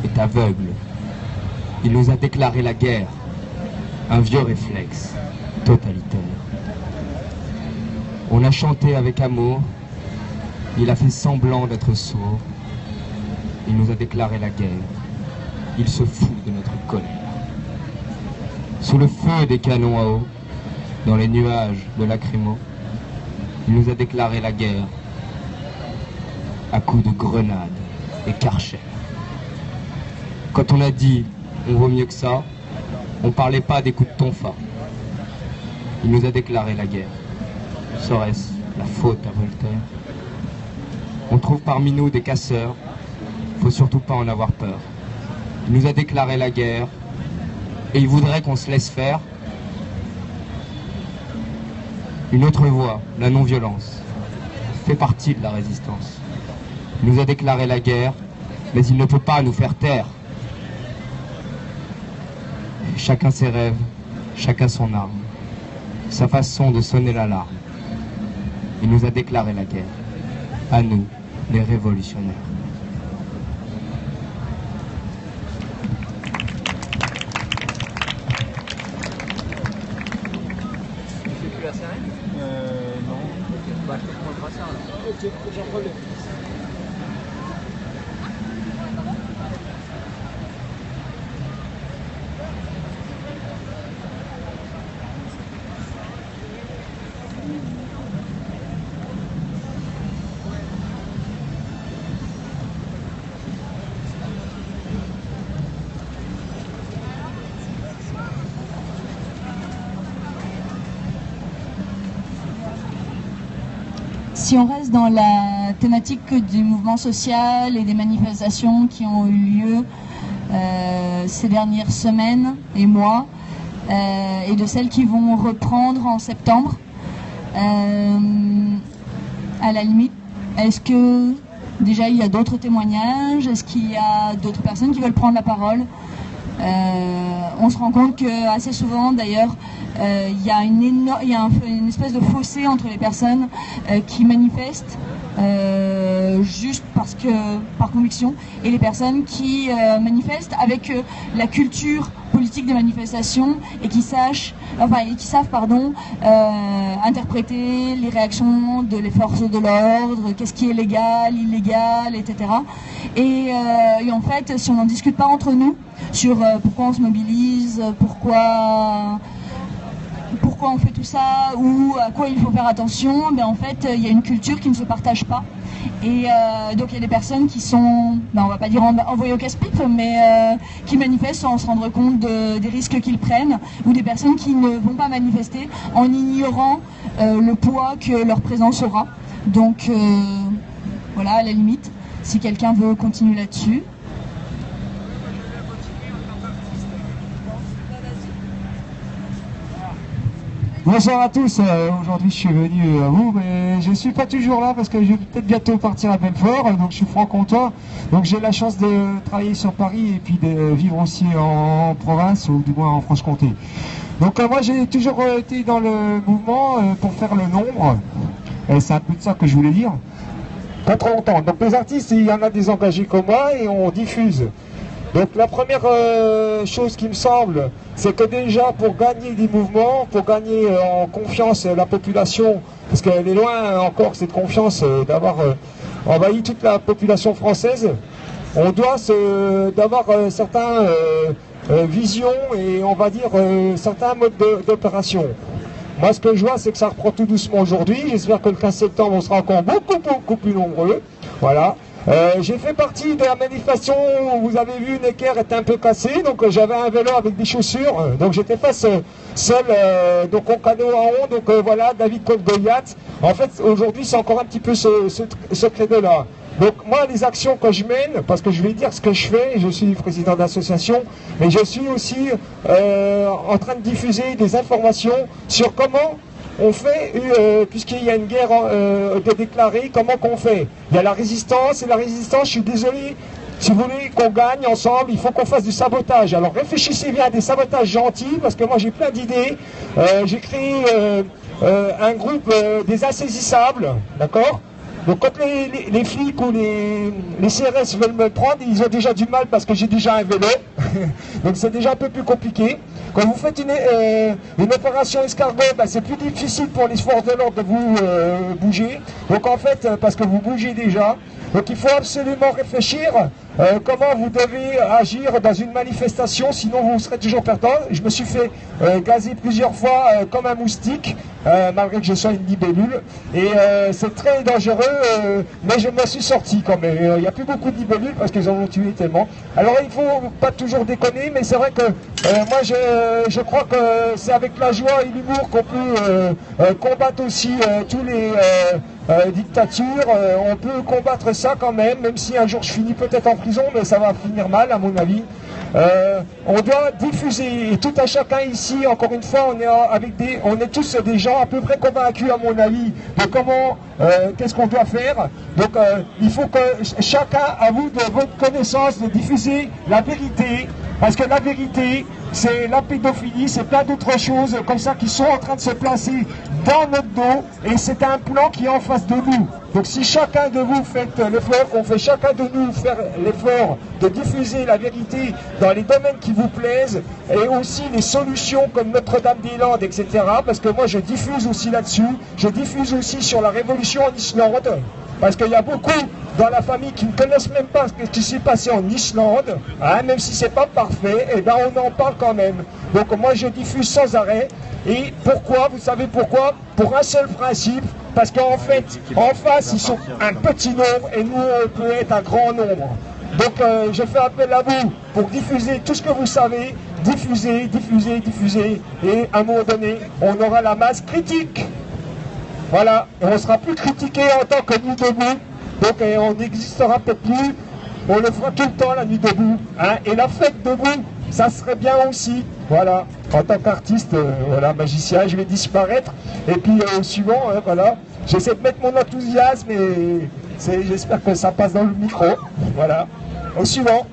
[SPEAKER 10] est aveugle. Il nous a déclaré la guerre, un vieux réflexe totalitaire. On a chanté avec amour, il a fait semblant d'être sourd. Il nous a déclaré la guerre, il se fout de notre colère. Sous le feu des canons à eau, dans les nuages de lacrymo, il nous a déclaré la guerre, à coups de grenades et Karcher. Quand on a dit on vaut mieux que ça, on parlait pas des coups de tonfa. Il nous a déclaré la guerre. Serait-ce la faute à Voltaire? On trouve parmi nous des casseurs. Faut surtout pas en avoir peur. Il nous a déclaré la guerre et il voudrait qu'on se laisse faire. Une autre voie, la non-violence, fait partie de la résistance. Il nous a déclaré la guerre, mais il ne peut pas nous faire taire. Chacun ses rêves, chacun son arme, sa façon de sonner l'alarme. Il nous a déclaré la guerre, à nous, les révolutionnaires.
[SPEAKER 4] Non.
[SPEAKER 11] Bah, je te prends ça.
[SPEAKER 6] Ok, j'en prends le.
[SPEAKER 8] Si on reste dans la thématique du mouvement social et des manifestations qui ont eu lieu ces dernières semaines et mois, et de celles qui vont reprendre en septembre, à la limite, est-ce que déjà il y a d'autres témoignages? Est-ce qu'il y a d'autres personnes qui veulent prendre la parole? On se rend compte que assez souvent d'ailleurs il y a une espèce de fossé entre les personnes qui manifestent juste par conviction et les personnes qui manifestent avec la culture politique des manifestations et qui savent interpréter les réactions de les forces de l'ordre, qu'est-ce qui est légal, illégal, etc. Et en fait, si on n'en discute pas entre nous sur pourquoi on se mobilise, pourquoi on fait tout ça, ou à quoi il faut faire attention, ben en fait, il y a une culture qui ne se partage pas. Et donc il y a des personnes qui sont, on va pas dire envoyées au casse-pipe, mais qui manifestent sans se rendre compte des risques qu'ils prennent, ou des personnes qui ne vont pas manifester en ignorant le poids que leur présence aura. Donc voilà, à la limite, si quelqu'un veut continuer là-dessus.
[SPEAKER 12] Bonsoir à tous, aujourd'hui je suis venu à vous, mais je ne suis pas toujours là parce que je vais peut-être bientôt partir à Belfort, donc je suis franc-comtois, donc j'ai la chance de travailler sur Paris et puis de vivre aussi en province, ou du moins en Franche-Comté. Donc moi j'ai toujours été dans le mouvement pour faire le nombre, et c'est un peu de ça que je voulais dire, pas trop longtemps. Donc les artistes, il y en a des engagés comme moi et on diffuse. Donc la première chose qui me semble, c'est que déjà pour gagner des mouvements, pour gagner en confiance la population, parce qu'elle est loin encore cette confiance d'avoir envahi toute la population française, on doit d'avoir certaines visions et on va dire certains modes d'opération. Moi ce que je vois c'est que ça reprend tout doucement aujourd'hui, j'espère que le 15 septembre on sera encore beaucoup plus nombreux, voilà. J'ai fait partie de la manifestation où vous avez vu Necker était un peu cassé, donc j'avais un vélo avec des chaussures, donc j'étais face seul, donc en canot à ondes, donc voilà, David Côte-Goliath. En fait aujourd'hui c'est encore un petit peu ce credo-là. Donc moi les actions que je mène, parce que je vais dire ce que je fais, je suis président d'association, mais je suis aussi en train de diffuser des informations sur comment on fait, puisqu'il y a une guerre déclarée, comment qu'on fait? Il y a la résistance, et la résistance, je suis désolé, si vous voulez qu'on gagne ensemble, il faut qu'on fasse du sabotage. Alors réfléchissez bien à des sabotages gentils, parce que moi j'ai plein d'idées. J'ai créé un groupe des insaisissables, d'accord? Donc quand les flics ou les CRS veulent me prendre, ils ont déjà du mal parce que j'ai déjà un vélo. Donc c'est déjà un peu plus compliqué. Quand vous faites une opération escargot, ben, c'est plus difficile pour les forces de l'ordre de vous bouger. Donc en fait, parce que vous bougez déjà. Donc il faut absolument réfléchir comment vous devez agir dans une manifestation, sinon vous serez toujours perdant. Je me suis fait gazer plusieurs fois comme un moustique. malgré que je sois une libellule. Et c'est très dangereux, mais je m'en suis sorti quand même. Il n'y a plus beaucoup de libellules parce qu'ils en ont tué tellement. Alors il ne faut pas toujours déconner, mais c'est vrai que moi je crois que c'est avec la joie et l'humour qu'on peut combattre aussi tous les dictatures. On peut combattre ça quand même si un jour je finis peut-être en prison, mais ça va finir mal à mon avis. On doit diffuser, et tout à chacun ici, encore une fois, on est tous des gens à peu près convaincus à mon avis de comment, qu'est-ce qu'on doit faire. Donc il faut que chacun, à vous de votre connaissance, de diffuser la vérité, parce que la vérité, c'est la pédophilie, c'est plein d'autres choses comme ça qui sont en train de se placer dans notre dos, et c'est un plan qui est en face de nous. Donc si chacun de vous fait l'effort, on fait chacun de nous faire l'effort de diffuser la vérité dans les domaines qui vous plaisent, et aussi les solutions comme Notre-Dame-des-Landes, etc. Parce que moi je diffuse aussi là-dessus, je diffuse aussi sur la révolution en Islande, parce qu'il y a beaucoup dans la famille qui ne connaissent même pas ce qui s'est passé en Islande, hein, même si c'est pas parfait, et ben on en parle quand même. Donc moi je diffuse sans arrêt. Et pourquoi? Vous savez pourquoi? Pour un seul principe, parce qu'en fait, en face, ils sont un petit nombre et nous, on peut être un grand nombre. Donc je fais appel à vous pour diffuser tout ce que vous savez, diffuser, diffuser, diffuser, et à un moment donné, on aura la masse critique. Voilà, et on ne sera plus critiqué en tant que Nuit debout, donc on n'existera peut-être plus, on le fera tout le temps la Nuit debout, hein, et la fête debout, ça serait bien aussi, voilà, en tant qu'artiste, voilà, magicien, je vais disparaître, et puis au suivant, hein, voilà, j'essaie de mettre mon enthousiasme, et j'espère que ça passe dans le micro, voilà, au suivant.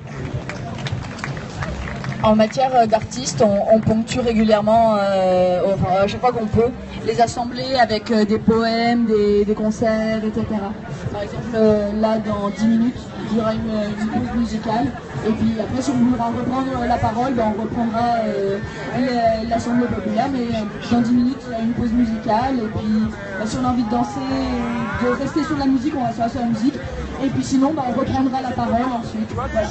[SPEAKER 8] En matière d'artistes, on ponctue régulièrement, enfin, à chaque fois qu'on peut, les assemblées avec des poèmes, des concerts, etc. Par exemple, là, dans 10 minutes, il y aura une pause musicale. Et puis après, si on voudra reprendre la parole, ben, on reprendra l'assemblée populaire. Mais dans 10 minutes, il y a une pause musicale. Et puis, ben, si on a envie de danser, de rester sur la musique, on restera sur la musique. Et puis sinon, ben, on reprendra la parole ensuite. Voilà.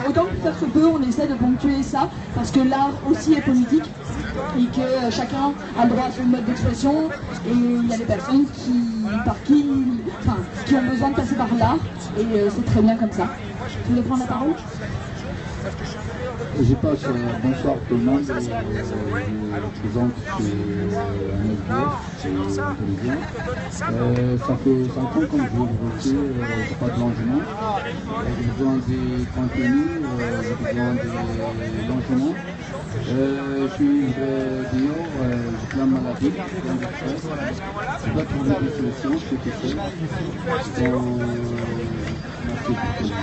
[SPEAKER 8] Autant que faire se peut, on essaie de ponctuer ça, parce que l'art aussi est politique, et que chacun a le droit à son mode d'expression, et il y a des personnes qui ont besoin de passer par l'art, et c'est très bien comme ça. Tu veux prendre la parole?
[SPEAKER 13] Je passe bonsoir tout le monde, je présente chez NFDF, c'est parisien. Ça fait 5 ans comme je veux voter, j'ai pas de logement, j'ai besoin des contenus, j'ai besoin des logements. Je suis dehors, j'ai plein de maladies, plein de stress, je n'ai pas trouvé de solution, je suis tout seul. Merci pour tout le monde.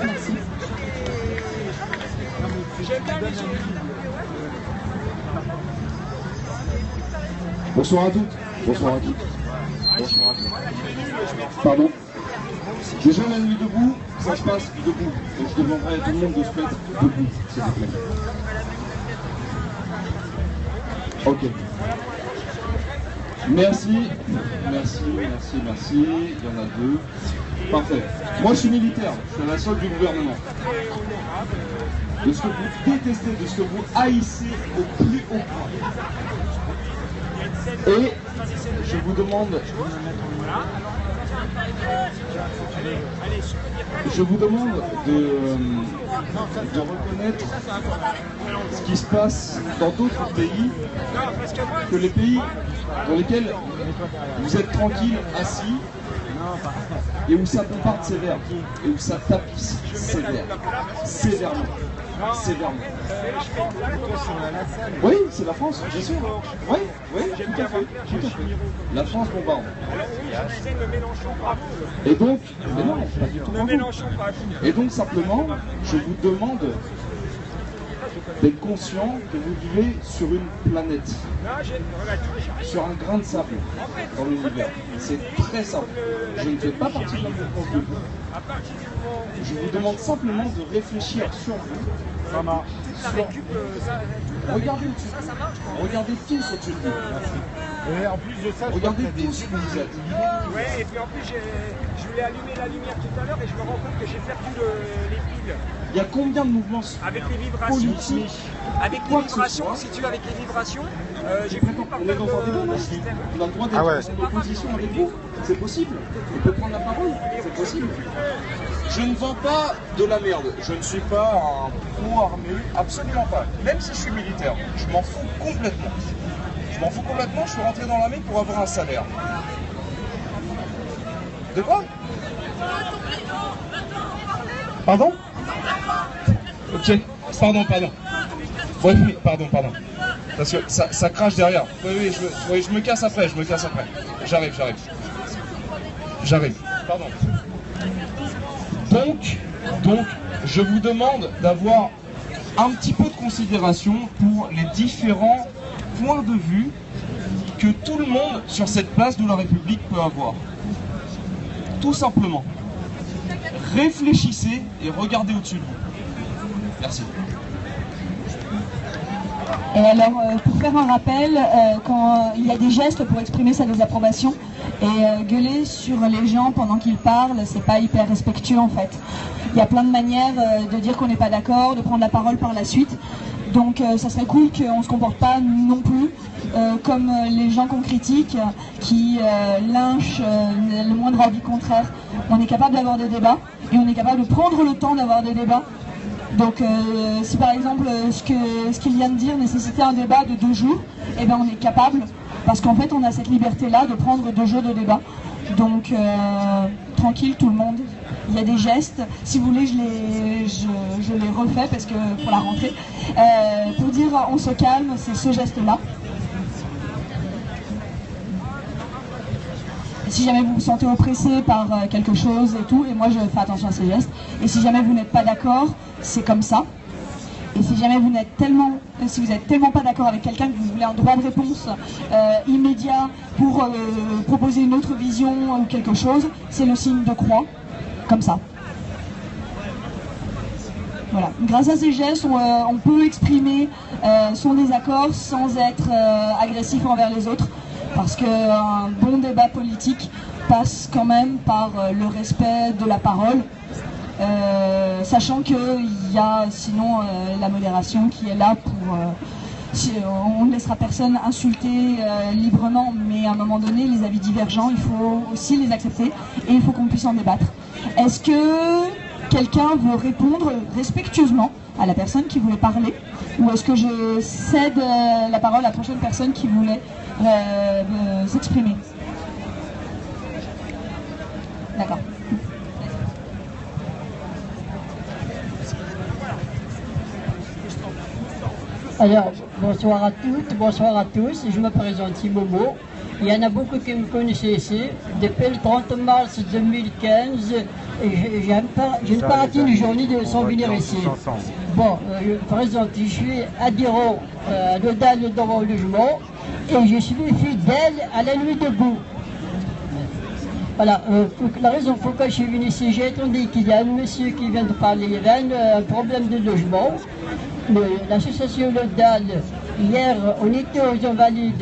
[SPEAKER 8] Merci.
[SPEAKER 1] Bonsoir à toutes. Bonsoir à toutes. Bonsoir à tous. Pardon. Déjà la nuit debout, ça se passe debout. Et je demanderai à tout le monde de se mettre debout, s'il vous plaît. Ok. Merci. Merci, merci, merci. Il y en a 2. Parfait. Moi je suis militaire, je suis à la solde du gouvernement. De ce que vous détestez, de ce que vous haïssez au plus haut point. Et je vous demande de reconnaître ce qui se passe dans d'autres pays que les pays dans lesquels vous êtes tranquille, assis, et où ça bombarde sévère, et où ça tapisse sévèrement. Oui, c'est la France, bien sûr. Oui, tout à fait. La France bombarde. Et donc, mais non, pas du tout. Et donc simplement, je vous demande d'être conscient que vous vivez sur une planète, sur un grain de sable dans l'univers. C'est très simple. Je ne fais pas partie de la réponse de vous. Je vous demande simplement de réfléchir sur vous. Ça marche. Regardez au-dessus. Regardez tous au-dessus de vous.
[SPEAKER 14] Et en plus de ça,
[SPEAKER 5] regardez tout ce que vous êtes.
[SPEAKER 14] Ouais, et puis en plus, je voulais allumer la lumière tout à l'heure et je me rends compte que j'ai perdu les piles.
[SPEAKER 5] Il y a combien de mouvements
[SPEAKER 14] avec les vibrations
[SPEAKER 5] politiques?
[SPEAKER 14] Avec les vibrations, si tu veux, avec les vibrations, j'ai fini par perdre le système.
[SPEAKER 5] On a le droit d'être en opposition avec vous. C'est possible. On peut prendre la parole. C'est possible. Je ne vends pas de la merde. Je ne suis pas un pro armé. Absolument pas. Même si je suis militaire. Je m'en fous complètement. Je m'en fous complètement. Je suis rentré dans l'armée pour avoir un salaire. De quoi? Pardon? Ok. Pardon. Oui, pardon. Parce que ça crache derrière. Oui, je me casse après. J'arrive. Pardon. Donc, je vous demande d'avoir un petit peu de considération pour les différents points de vue que tout le monde sur cette place de la République peut avoir. Tout simplement. Réfléchissez et regardez au-dessus de vous. Merci.
[SPEAKER 8] Et alors, pour faire un rappel, quand il y a des gestes pour exprimer sa désapprobation, et gueuler sur les gens pendant qu'ils parlent, c'est pas hyper respectueux en fait. Il y a plein de manières de dire qu'on n'est pas d'accord, de prendre la parole par la suite. Donc ça serait cool qu'on ne se comporte pas non plus comme les gens qu'on critique, qui lynchent le moindre avis contraire. On est capable d'avoir des débats et on est capable de prendre le temps d'avoir des débats. Donc si par exemple ce qu'il vient de dire nécessitait un débat de 2 jours, eh ben on est capable, parce qu'en fait on a cette liberté-là de prendre 2 jours de débat. Donc tranquille tout le monde. Il y a des gestes, si vous voulez je les refais parce que pour la rentrée. Pour dire on se calme, c'est ce geste-là. Si jamais vous vous sentez oppressé par quelque chose et tout, et moi je fais attention à ces gestes, et si jamais vous n'êtes pas d'accord, c'est comme ça. Et si jamais vous êtes tellement pas d'accord avec quelqu'un, que vous voulez un droit de réponse immédiat pour proposer une autre vision ou quelque chose, c'est le signe de croix, comme ça. Voilà. Grâce à ces gestes, on peut exprimer son désaccord sans être agressif envers les autres. Parce qu'un bon débat politique passe quand même par le respect de la parole, sachant qu'il y a sinon la modération qui est là pour... on ne laissera personne insulter librement, mais à un moment donné, les avis divergents, il faut aussi les accepter et il faut qu'on puisse en débattre. Est-ce que quelqu'un veut répondre respectueusement à la personne qui voulait parler, ou est-ce que je cède la parole à la prochaine personne qui voulait s'exprimer? D'accord.
[SPEAKER 15] Alors, bonsoir à toutes, bonsoir à tous, je me présente Momo. Il y en a beaucoup qui me connaissent ici. Depuis le 30 mars 2015, j'ai une partie d'une journée sans venir ici. Bon, je me présente, je suis adhérent à l'ODAL dans mon logement et je suis fidèle à la nuit debout. Voilà, la raison pour laquelle je suis venu ici, j'ai entendu qu'il y a un monsieur qui vient de parler, il a un problème de logement. L'association Lodal, hier, on était aux Invalides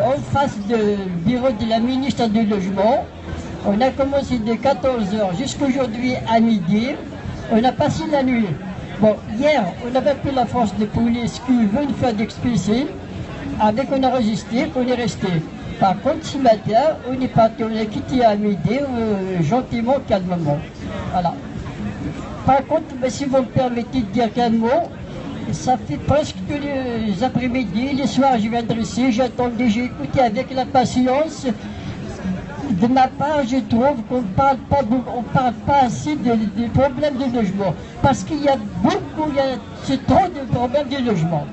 [SPEAKER 15] en face du bureau de la ministre du Logement. On a commencé de 14h jusqu'à aujourd'hui à midi. On a passé la nuit. Bon, hier, on avait pris la force de police qui veut nous faire d'expulser. Avec on a résisté, on est resté. Par contre, ce matin, on est parti, on a quitté à midi, gentiment, calmement. Voilà. Par contre, si vous me permettez de dire qu'un mot, ça fait presque tous les après-midi, les soirs, je viens de ici, j'attendais, j'ai écouté avec la patience. De ma part, je trouve qu'on ne parle pas assez des problèmes de logement. Parce qu'il y a beaucoup, c'est trop de problèmes de logement.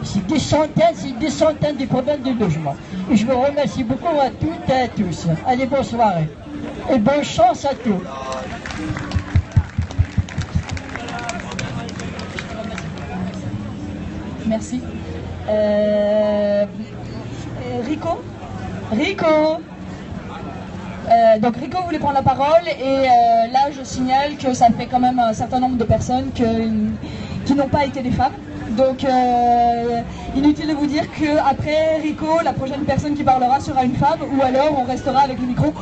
[SPEAKER 15] C'est des centaines de problèmes de logement. Et je vous remercie beaucoup à toutes et à tous. Allez, bonne soirée. Et bonne chance à tous.
[SPEAKER 8] Merci. Rico. Donc Rico voulait prendre la parole et là je signale que ça fait quand même un certain nombre de personnes qui n'ont pas été des femmes.
[SPEAKER 16] Donc inutile de vous dire qu'après Rico, la prochaine personne qui parlera sera une femme, ou alors on restera avec le micro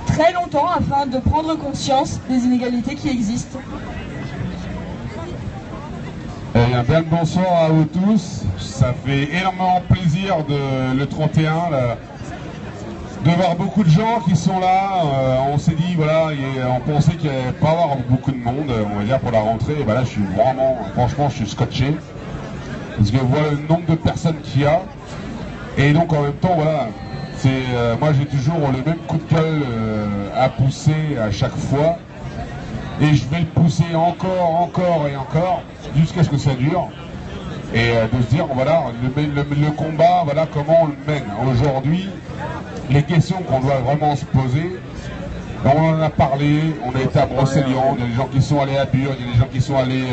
[SPEAKER 16] très longtemps afin de prendre conscience des inégalités qui existent.
[SPEAKER 17] Un bien le bonsoir à vous tous. Ça fait énormément plaisir le 31 là, de voir beaucoup de gens qui sont là. On s'est dit, voilà, on pensait qu'il n'y allait pas avoir beaucoup de monde, on va dire, pour la rentrée. Et ben là, je suis vraiment, franchement, je suis scotché. Parce que voilà le nombre de personnes qu'il y a. Et donc, en même temps, voilà, moi j'ai toujours le même coup de gueule à pousser à chaque fois. Et je vais le pousser encore et encore, jusqu'à ce que ça dure. Et de se dire, voilà, le combat, voilà comment on le mène. Aujourd'hui, les questions qu'on doit vraiment se poser, on en a parlé, on a été à Brocéliande, il y a des gens qui sont allés à Bure, il y a des gens qui sont allés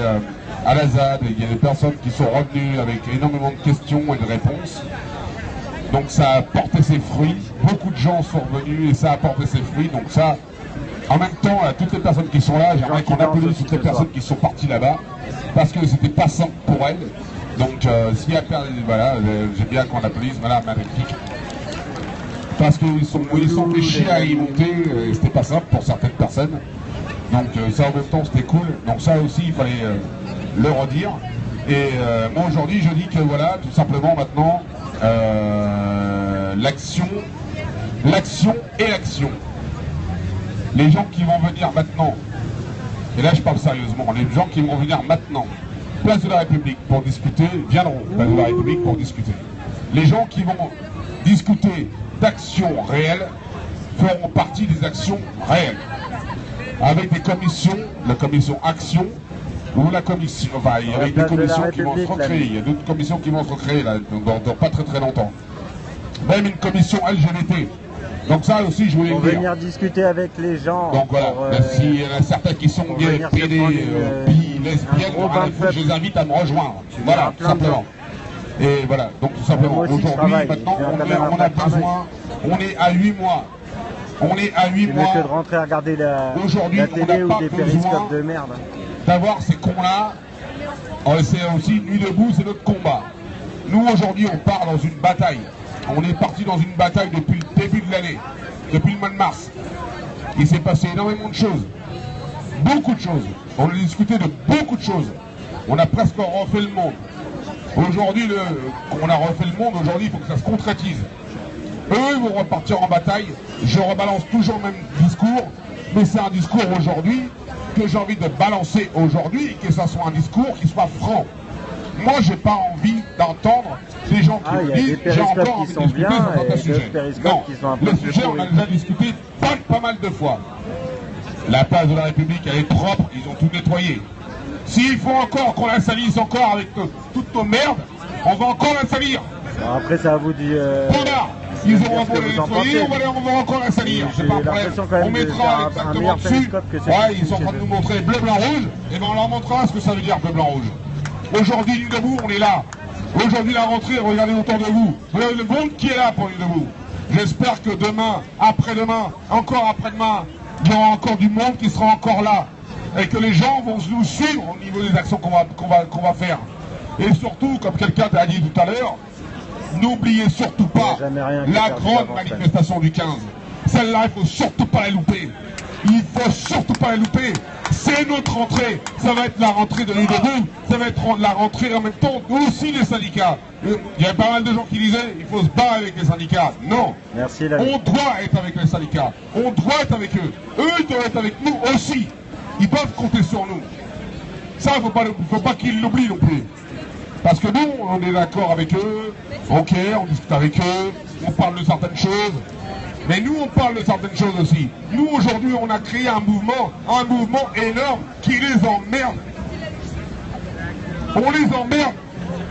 [SPEAKER 17] à la ZAD, il y a des personnes qui sont revenues avec énormément de questions et de réponses. Donc ça a porté ses fruits, beaucoup de gens sont revenus et ça a porté ses fruits, donc ça... En même temps, à toutes les personnes qui sont là, j'aimerais qu'on applaudisse toutes les personnes qui sont parties là-bas, parce que c'était pas simple pour elles. Donc, s'il y a perdu, voilà, j'aime bien qu'on applaudisse, voilà, magnifique. Parce qu'ils sont fait chier à y monter, et c'était pas simple pour certaines personnes. Donc, ça en même temps, c'était cool. Donc, ça aussi, il fallait le redire. Et moi, aujourd'hui, je dis que voilà, tout simplement, maintenant, l'action et l'action. Les gens qui vont venir maintenant, et là je parle sérieusement, les gens qui vont venir maintenant, place de la République pour discuter, viendront place de la République pour discuter. Les gens qui vont discuter d'actions réelles feront partie des actions réelles. Avec des commissions, la commission action, ou la commission, enfin il y a des commissions qui vont se recréer, il y a d'autres commissions qui vont se recréer là, dans pas très longtemps. Même une commission LGBT. Donc ça aussi je voulais le dire.
[SPEAKER 4] Pour venir discuter avec les gens.
[SPEAKER 17] Donc voilà, s'il y en a certains qui sont gays, pédés, bi, lesbiennes, je les invite à me rejoindre. Voilà, tout simplement. Et voilà, donc tout simplement, aujourd'hui, maintenant, on a besoin, on est à 8 mois. On est à 8 mois.
[SPEAKER 4] Que de rentrer à regarder la télé ou des périscopes de merde.
[SPEAKER 17] D'avoir ces cons-là, c'est aussi Nuit debout, c'est notre combat. Nous aujourd'hui, on part dans une bataille. On est parti dans une bataille depuis le début de l'année, depuis le mois de mars. Il s'est passé énormément de choses, beaucoup de choses. On a discuté de beaucoup de choses. On a presque refait le monde. Aujourd'hui, on a refait le monde, aujourd'hui il faut que ça se concrétise. Eux vont repartir en bataille, je rebalance toujours le même discours, mais c'est un discours aujourd'hui que j'ai envie de balancer aujourd'hui et que ça soit un discours qui soit franc. Moi, j'ai pas envie d'entendre des gens qui me disent j'ai encore envie de discuter sur certains sujets. Non, le sujet, on a déjà discuté pas mal de fois. La place de la République, elle est propre, ils ont tout nettoyé. S'il faut encore qu'on la salisse encore avec toutes nos merdes, on va encore la salir.
[SPEAKER 4] Alors après, ça vous dit...
[SPEAKER 17] Voilà, ils ont encore la nettoyer, on va encore la salir, c'est pas un problème. On mettra exactement dessus. Ouais, ils sont en train de nous montrer bleu, blanc, rouge, et ben on leur montrera ce que ça veut dire bleu, blanc, rouge. Aujourd'hui, Nuit debout, on est là. Aujourd'hui, la rentrée, regardez autour de vous. Vous avez le monde qui est là pour Nuit debout. J'espère que demain, après-demain, encore après-demain, il y aura encore du monde qui sera encore là. Et que les gens vont nous suivre au niveau des actions qu'on va faire. Et surtout, comme quelqu'un t'a dit tout à l'heure, n'oubliez surtout pas la grande manifestation du 15. Celle-là, il ne faut surtout pas la louper. Il ne faut surtout pas la louper. C'est notre rentrée. Ça va être la rentrée de Nuit debout. Ça va être la rentrée en même temps aussi des syndicats. Il y a pas mal de gens qui disaient il faut se battre avec les syndicats. Non.
[SPEAKER 4] Merci,
[SPEAKER 17] on doit être avec les syndicats. On doit être avec eux. Eux, ils doivent être avec nous aussi. Ils doivent compter sur nous. Ça, il ne faut pas qu'ils l'oublient non plus. Parce que nous, on est d'accord avec eux. Ok, on discute avec eux. On parle de certaines choses. Mais nous, on parle de certaines choses aussi. Nous, aujourd'hui, on a créé un mouvement énorme qui les emmerde. On les emmerde.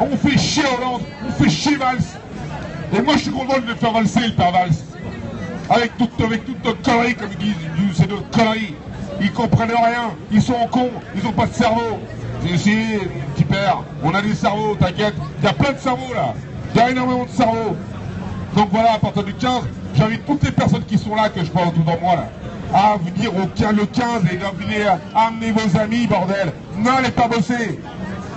[SPEAKER 17] On fait chier Hollande, on fait chier Valls. Et moi, je suis content de le faire valser, le père Valls. Avec toute notre connerie, comme ils disent, c'est notre connerie. Ils comprennent rien, ils sont cons, ils n'ont pas de cerveau. J'ai essayé, petit père, on a des cerveaux, t'inquiète. Il y a plein de cerveaux là. Il y a énormément de cerveaux. Donc voilà, à partir du 15, j'invite toutes les personnes qui sont là, que je vois autour de moi là, à venir le 15 et venir amener vos amis, bordel. N'allez pas bosser.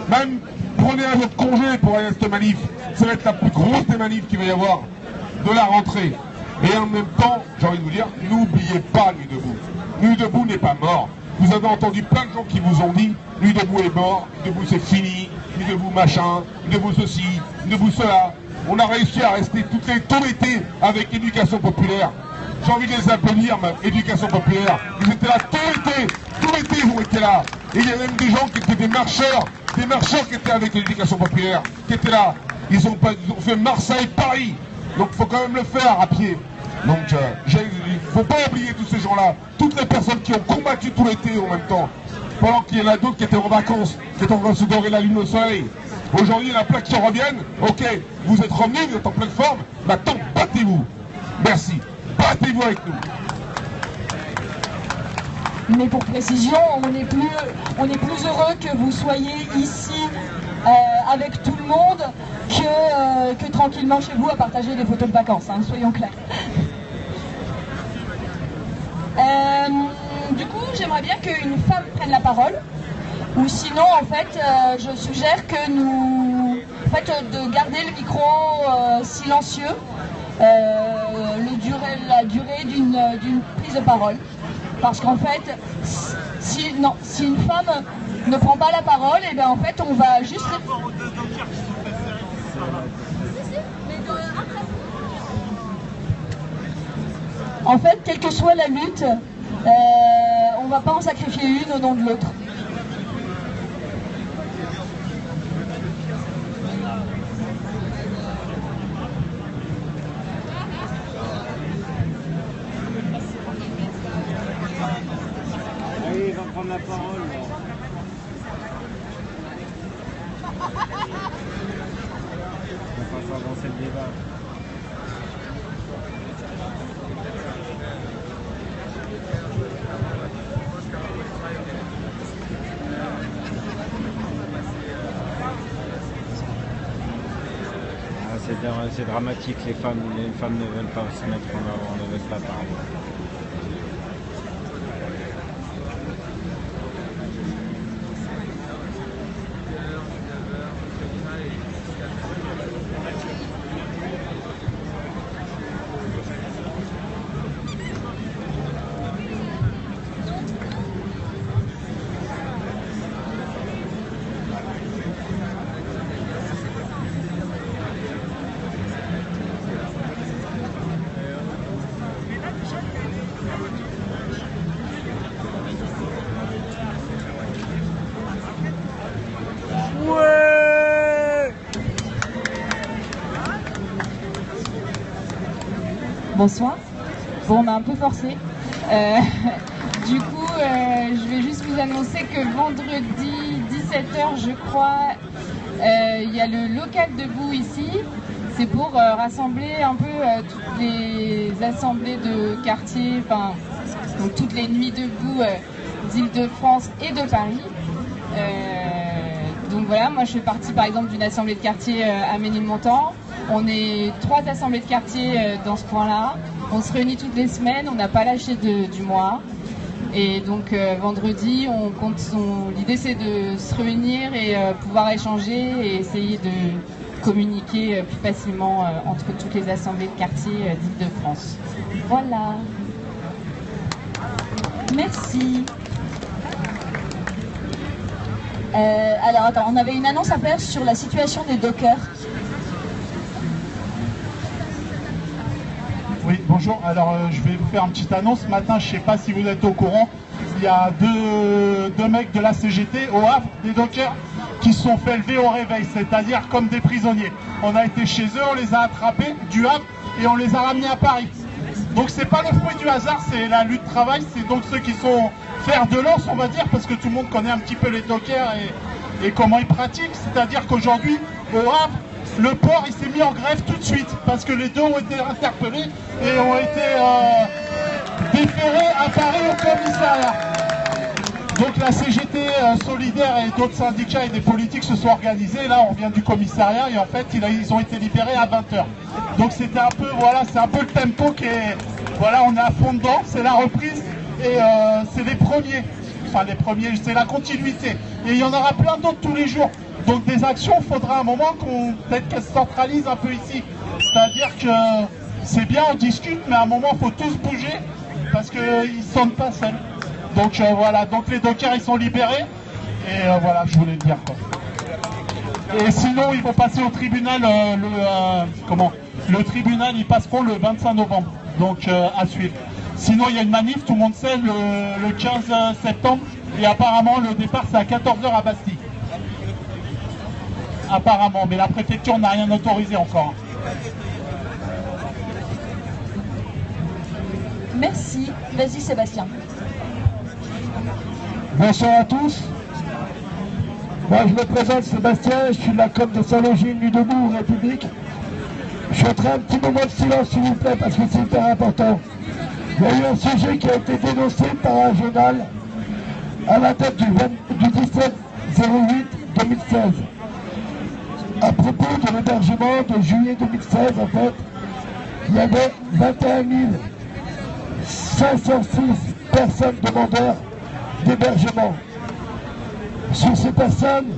[SPEAKER 17] Même prenez un autre congé pour aller à cette manif. Ça va être la plus grosse des manifs qu'il va y avoir de la rentrée. Et en même temps, j'ai envie de vous dire, n'oubliez pas Nuit debout. Nuit debout n'est pas mort. Vous avez entendu plein de gens qui vous ont dit Nuit debout est mort, Nuit debout c'est fini, Nuit debout machin, Nuit debout ceci, Nuit debout cela. On a réussi à rester tout l'été avec l'éducation populaire. J'ai envie de les applaudir, ma éducation populaire. Ils étaient là tout l'été ils ont été là. Et il y a même des gens qui étaient des marcheurs qui étaient avec l'éducation populaire, qui étaient là. Ils ont fait Marseille-Paris. Donc il faut quand même le faire à pied. Donc il ne faut pas oublier tous ces gens-là, toutes les personnes qui ont combattu tout l'été en même temps. Pendant qu'il y en a d'autres qui étaient en vacances, qui étaient en train de se dorer la lune au soleil. Aujourd'hui, il y en a plein qui reviennent. Ok, vous êtes revenus, vous êtes en pleine forme. Maintenant, battez-vous. Merci. Battez-vous avec nous.
[SPEAKER 16] Mais pour précision, on est plus heureux que vous soyez ici avec tout le monde que tranquillement chez vous à partager des photos de vacances, hein, soyons clairs. Du coup, j'aimerais bien qu'une femme prenne la parole. Ou sinon, en fait, je suggère que de garder le micro silencieux la durée d'une prise de parole. Parce qu'en fait, si une femme ne prend pas la parole, et bien en fait, on va juste... En fait, quelle que soit la lutte, on ne va pas en sacrifier une au nom de l'autre.
[SPEAKER 4] Allez, il va prendre la parole. On va faire avancer le débat. C'est dramatique, les femmes ne veulent pas se mettre en avant, ne veulent pas parler.
[SPEAKER 16] Bonsoir. Bon, on a un peu forcé. Du coup, je vais juste vous annoncer que vendredi 17h, je crois, il y a le local debout ici. C'est pour rassembler un peu toutes les assemblées de quartier, enfin, donc toutes les nuits debout d'Île-de-France et de Paris. Donc voilà, moi je fais partie par exemple d'une assemblée de quartier à Ménilmontant. On est 3 assemblées de quartier dans ce coin-là. On se réunit toutes les semaines, on n'a pas lâché du mois. Et donc vendredi, l'idée c'est de se réunir et pouvoir échanger et essayer de communiquer plus facilement entre toutes les assemblées de quartier d'Île-de-France. Voilà. Merci. Alors attends, on avait une annonce à faire sur la situation des dockers.
[SPEAKER 18] Oui, bonjour. Alors, je vais vous faire une petite annonce. Ce matin, je ne sais pas si vous êtes au courant, il y a deux mecs de la CGT au Havre, des dockers, qui se sont fait lever au réveil, c'est-à-dire comme des prisonniers. On a été chez eux, on les a attrapés du Havre et on les a ramenés à Paris. Donc, c'est pas le fruit du hasard, c'est la lutte travail. C'est donc ceux qui sont fer de lance, on va dire, parce que tout le monde connaît un petit peu les dockers et comment ils pratiquent. C'est-à-dire qu'aujourd'hui, au Havre, le port il s'est mis en grève tout de suite parce que les deux ont été interpellés et ont été déférés à Paris au commissariat. Donc la CGT solidaire et d'autres syndicats et des politiques se sont organisés. Là on vient du commissariat et en fait ils ont été libérés à 20h. Donc c'était un peu, voilà, c'est un peu le tempo qui est, voilà, on est à fond dedans, c'est la reprise et c'est les premiers. Enfin les premiers, c'est la continuité. Et il y en aura plein d'autres tous les jours. Donc des actions, il faudra un moment peut-être qu'elles se centralisent un peu ici. C'est-à-dire que c'est bien, on discute, mais à un moment, il faut tous bouger parce qu'ils ne se sentent pas seuls. Donc voilà, donc les dockers, ils sont libérés. Et voilà, je voulais le dire, quoi. Et sinon, ils vont passer au tribunal, le tribunal, ils passeront le 25 novembre. Donc à suivre. Sinon, il y a une manif, tout le monde sait, le 15 septembre. Et apparemment, le départ, c'est à 14h à Bastille. Apparemment, mais la préfecture n'a rien autorisé encore.
[SPEAKER 16] Merci. Vas-y, Sébastien.
[SPEAKER 12] Bonsoir à tous. Moi, je me présente Sébastien, je suis de la com de Saint-Logis, Nuit debout, République. Je souhaiterais un petit moment de silence, s'il vous plaît, parce que c'est hyper important. Il y a eu un sujet qui a été dénoncé par un journal à la date du 17/08/2016. À propos de l'hébergement de juillet 2016, en fait, il y avait 21 506 personnes demandeurs d'hébergement. Sur ces personnes,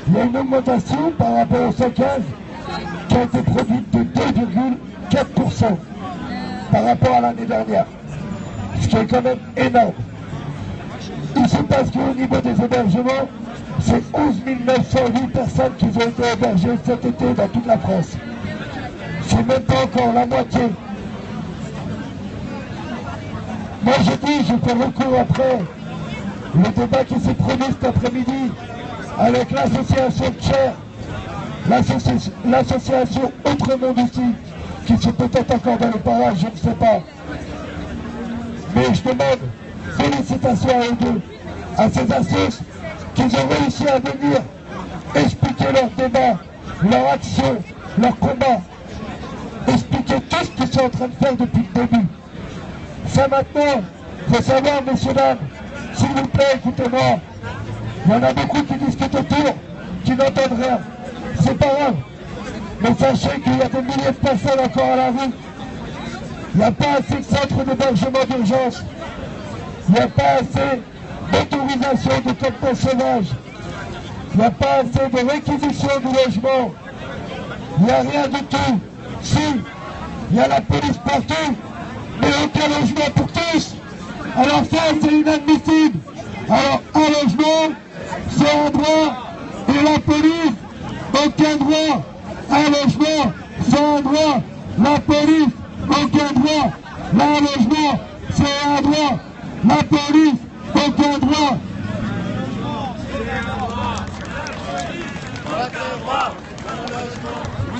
[SPEAKER 12] il y a une augmentation par rapport au 115 qui a été produite de 2,4% par rapport à l'année dernière. Ce qui est quand même énorme. Il se passe qu'au niveau des hébergements, c'est 11 908 personnes qui ont été hébergées cet été dans toute la France. C'est même pas encore la moitié. Moi je dis, je fais recours après le débat qui s'est produit cet après-midi avec l'association Cher, l'association Autrement d'ici, qui sont peut-être encore dans les parages, je ne sais pas. Mais je demande félicitations à eux deux, à ces associations qui ont réussi à venir expliquer leur débat, leur action, leur combat, expliquer tout ce qu'ils sont en train de faire depuis le début. Ça maintenant, il faut savoir, messieurs, dames, s'il vous plaît, écoutez-moi. Il y en a beaucoup qui discutent autour, qui n'entendent rien. C'est pas grave. Mais sachez qu'il y a des milliers de personnes encore à la rue. Il n'y a pas assez de centres d'hébergement d'urgence. Il n'y a pas assez d'autorisation de campements sauvages. Il n'y a pas assez de réquisition du logement. Il n'y a rien du tout. Si, il y a la police partout, mais aucun logement pour tous. Alors ça, c'est inadmissible. Alors, un logement, c'est un droit, et la police, aucun droit. Un logement, c'est un droit. La police, aucun droit. Un logement, c'est un droit. La police, aucun droit.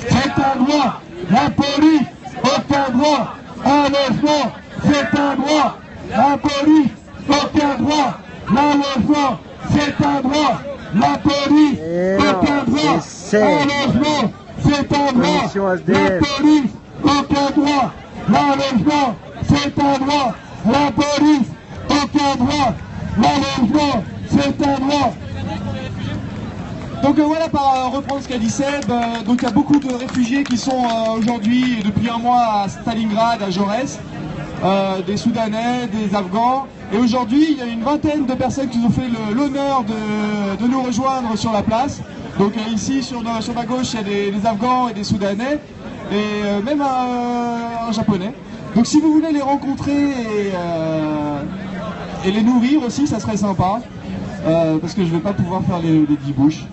[SPEAKER 12] C'est un droit. La police, aucun droit. Un logement, c'est un droit. La police, aucun droit. Un logement, c'est un droit. La police, aucun droit. Un logement, c'est un droit. La police, aucun droit. Un logement, c'est un droit. La police, aucun droit. Un logement, c'est un droit.
[SPEAKER 5] Donc voilà, par reprendre ce qu'a dit Seb, donc il y a beaucoup de réfugiés qui sont aujourd'hui, depuis un mois, à Stalingrad, à Jaurès, des Soudanais, des Afghans, et aujourd'hui il y a une vingtaine de personnes qui nous ont fait l'honneur de nous rejoindre sur la place. Donc ici sur ma gauche il y a des Afghans et des Soudanais, et même un Japonais. Donc si vous voulez les rencontrer et les nourrir aussi, ça serait sympa. Parce que je ne vais pas pouvoir faire les 10 bouches.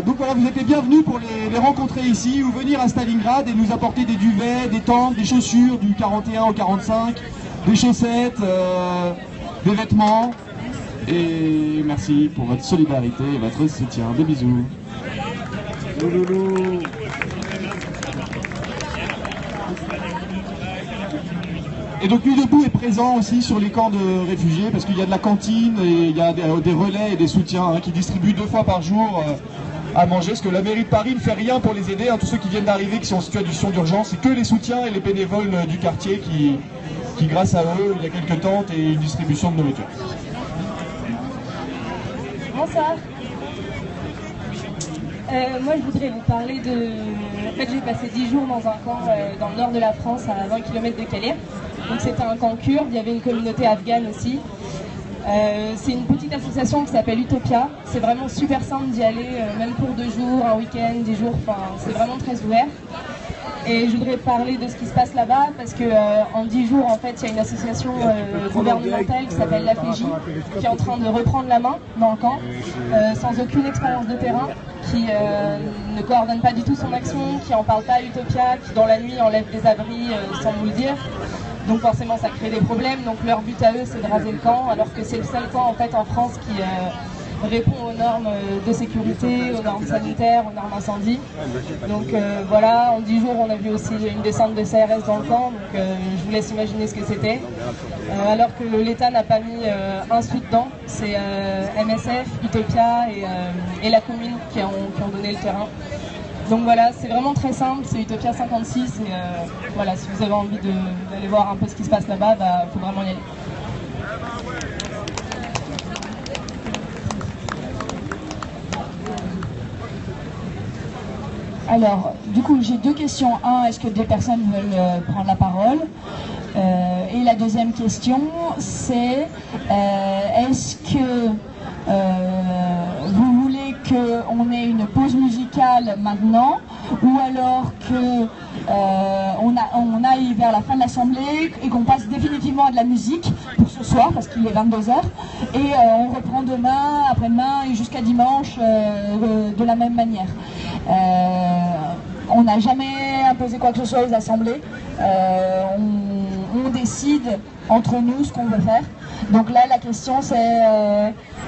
[SPEAKER 5] Donc voilà, vous êtes les bienvenus pour les rencontrer ici ou venir à Stalingrad et nous apporter des duvets, des tentes, des chaussures du 41 au 45, des chaussettes, des vêtements. Et merci pour votre solidarité et votre soutien. Des bisous.
[SPEAKER 4] Louloulou.
[SPEAKER 5] Et donc Nuit debout est présent aussi sur les camps de réfugiés parce qu'il y a de la cantine et il y a des relais et des soutiens qui distribuent 2 fois par jour à manger, parce que la mairie de Paris ne fait rien pour les aider, tous ceux qui viennent d'arriver, qui sont en situation d'urgence, c'est que les soutiens et les bénévoles du quartier qui grâce à eux, il y a quelques tentes et une distribution de nourriture.
[SPEAKER 19] Bonsoir. Moi je voudrais vous parler de... En fait j'ai passé 10 jours dans un camp dans le nord de la France à 20 km de Calais. Donc c'était un camp kurde, il y avait une communauté afghane aussi. C'est une petite association qui s'appelle Utopia. C'est vraiment super simple d'y aller, même pour 2 jours, un week-end, 10 jours, enfin c'est vraiment très ouvert. Et je voudrais parler de ce qui se passe là-bas parce que en 10 jours, en fait, il y a une association gouvernementale qui s'appelle l'AFJ qui est en train de reprendre la main dans le camp, sans aucune expérience de terrain, qui ne coordonne pas du tout son action, qui en parle pas à Utopia, qui dans la nuit enlève des abris sans nous le dire. Donc forcément, ça crée des problèmes. Donc leur but à eux, c'est de raser le camp, alors que c'est le seul camp en fait en France qui répond aux normes de sécurité, aux normes sanitaires, aux normes incendie. Donc voilà, en 10 jours, on a vu aussi une descente de CRS dans le camp, donc je vous laisse imaginer ce que c'était. Alors que l'État n'a pas mis un sou dedans, c'est MSF, Utopia et la commune qui ont donné le terrain. Donc voilà, c'est vraiment très simple, c'est Utopia 56 et voilà, si vous avez envie d'aller voir un peu ce qui se passe là-bas, il faut vraiment y aller.
[SPEAKER 8] Alors, du coup, j'ai 2 questions. Est-ce que 2 personnes veulent prendre la parole? Et la deuxième question, c'est est-ce que vous voulez qu'on ait une pause musicale maintenant ou alors que on aille vers la fin de l'assemblée et qu'on passe définitivement à de la musique pour ce soir parce qu'il est 22h et on reprend demain, après-demain et jusqu'à dimanche de la même manière. On n'a jamais imposé quoi que ce soit aux assemblées. On décide entre nous ce qu'on veut faire. Donc là, la question c'est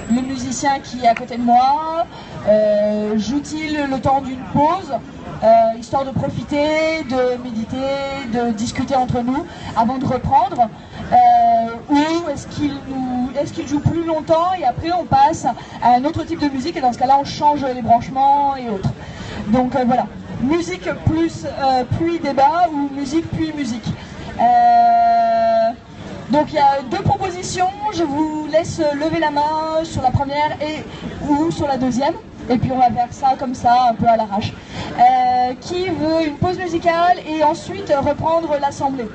[SPEAKER 8] le musicien qui est à côté de moi, joue-t-il le temps d'une pause histoire de profiter, de méditer, de discuter entre nous avant de reprendre, ou est-ce qu'il joue plus longtemps et après on passe à un autre type de musique et dans ce cas-là on change les branchements et autres. Donc voilà, musique plus puis débat ou musique puis musique. Donc il y a 2 propositions, je vous laisse lever la main sur la première ou sur la deuxième. Et puis on va faire ça comme ça, un peu à l'arrache. Qui veut une pause musicale et ensuite reprendre l'assemblée?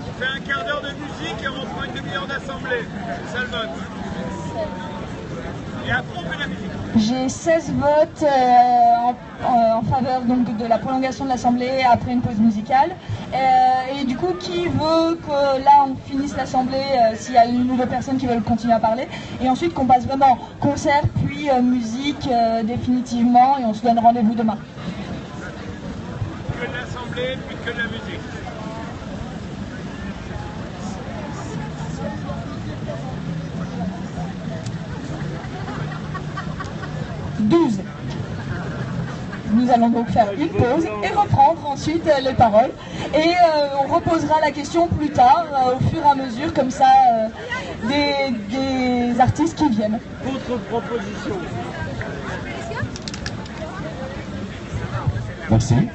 [SPEAKER 14] On fait un quart d'heure de musique et on reprend une demi-heure d'assemblée. C'est ça le vote. Et après on fait la musique.
[SPEAKER 8] J'ai 16 votes en faveur donc, de la prolongation de l'assemblée après une pause musicale. Et du coup, qui veut que là on finisse l'assemblée s'il y a 1 ou 2 personnes qui veulent continuer à parler et ensuite qu'on passe vraiment concert puis musique définitivement et on se donne rendez-vous demain.
[SPEAKER 14] Que de l'assemblée puis que de la musique.
[SPEAKER 8] Nous allons donc faire une pause et reprendre ensuite les paroles. Et on reposera la question plus tard, au fur et à mesure, comme ça, des artistes qui viennent.
[SPEAKER 4] Autre proposition.
[SPEAKER 13] Merci.
[SPEAKER 14] 10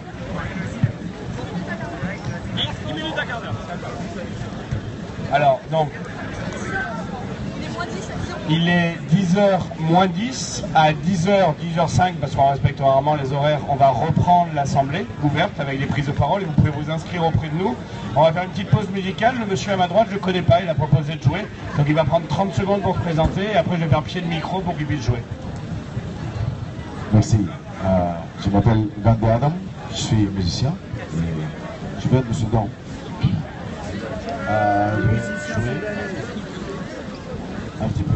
[SPEAKER 14] minutes à quart d'heure.
[SPEAKER 17] Alors, donc, il est 10h moins 10, à 10h, 10h05, parce qu'on respecte rarement les horaires, on va reprendre l'assemblée ouverte avec les prises de parole et vous pouvez vous inscrire auprès de nous. On va faire une petite pause musicale, le monsieur à ma droite je ne le connais pas, il a proposé de jouer, donc il va prendre 30 secondes pour se présenter et après je vais faire pied de micro pour qu'il puisse jouer.
[SPEAKER 13] Merci. Je m'appelle Gandhi Adam, je suis musicien et je viens du Soudan. Je vais jouer un petit peu.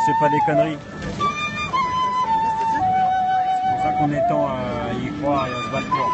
[SPEAKER 4] C'est pas des conneries. C'est pour ça qu'on est temps à y croire et à se battre pour.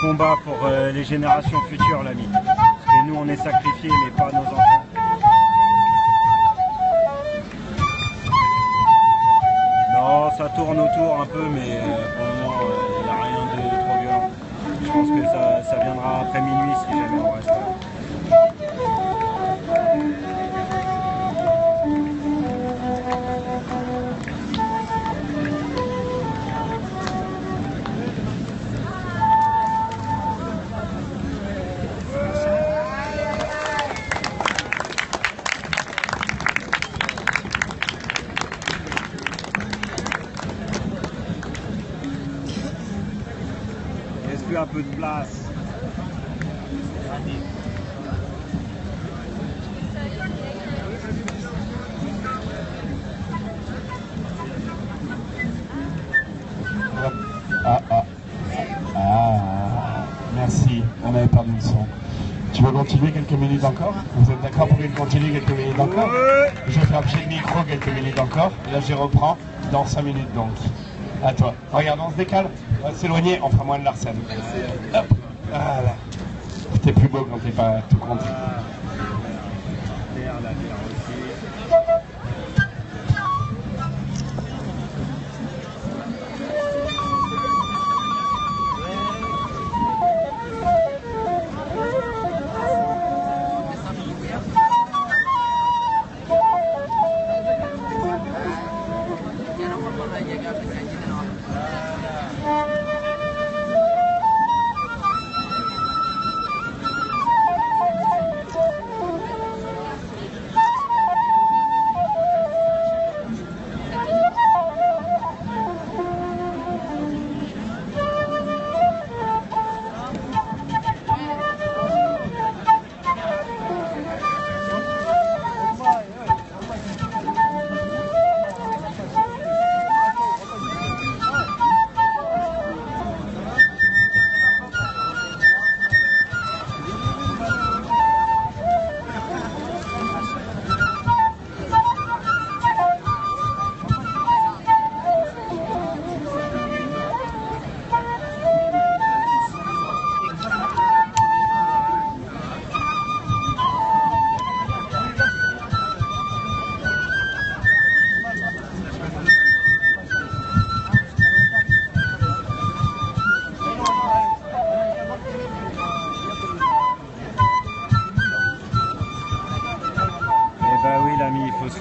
[SPEAKER 4] Combat pour les générations futures, l'ami. Et nous, on est sacrifiés, mais pas nos enfants. Non, ça tourne autour un peu, mais pour le moment, il n'y a rien de trop violent. Je pense que ça viendra après minuit si jamais on reste là. Un peu de place.
[SPEAKER 20] Merci, on avait perdu le son. Tu veux continuer quelques minutes encore? Vous êtes d'accord pour continuer quelques minutes encore? Je vais faire bouger le micro quelques minutes encore. Et là, je reprends dans 5 minutes donc. À toi. Regarde, on se décale. On va s'éloigner, on fera moins de Larsen. Hop. Voilà. T'es plus beau quand t'es pas tout compte.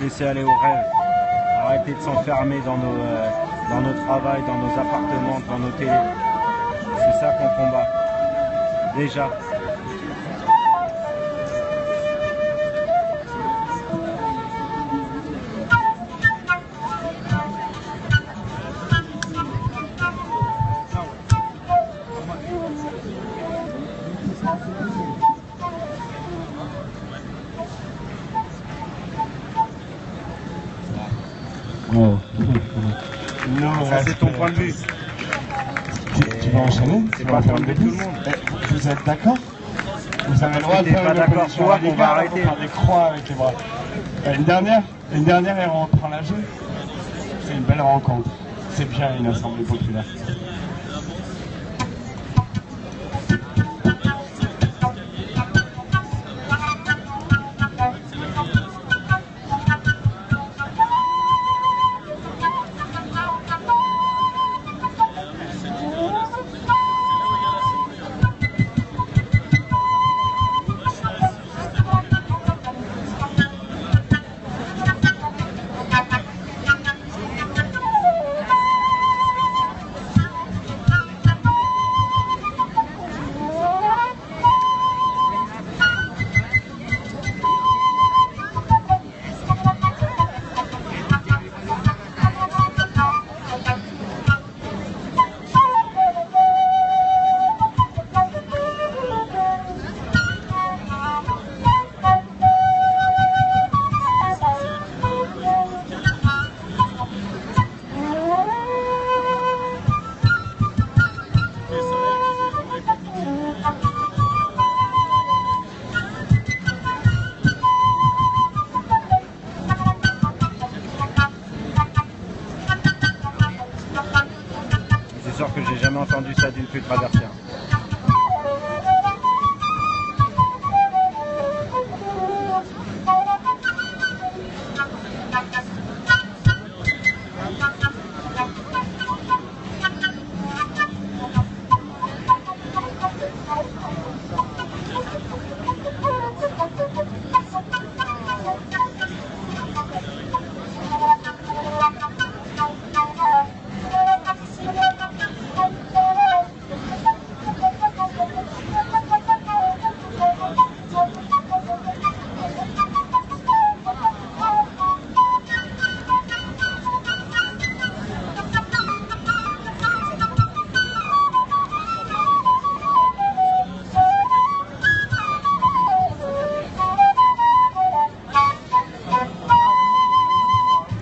[SPEAKER 4] Laisser aller au rêve, arrêter de s'enfermer dans nos travails, dans nos appartements, dans nos télés. C'est ça qu'on combat. Déjà. Ça c'est ton point de vue.
[SPEAKER 20] Tu vas enchaîner?
[SPEAKER 4] C'est pas le point de vue de tout le monde.
[SPEAKER 20] Vous êtes d'accord? Vous avez le droit de faire
[SPEAKER 4] pas d'accord, toi, on va arrêter.
[SPEAKER 20] Faire des croix avec les bras. Une dernière et on reprend la jeu. C'est une belle rencontre. C'est bien une assemblée populaire.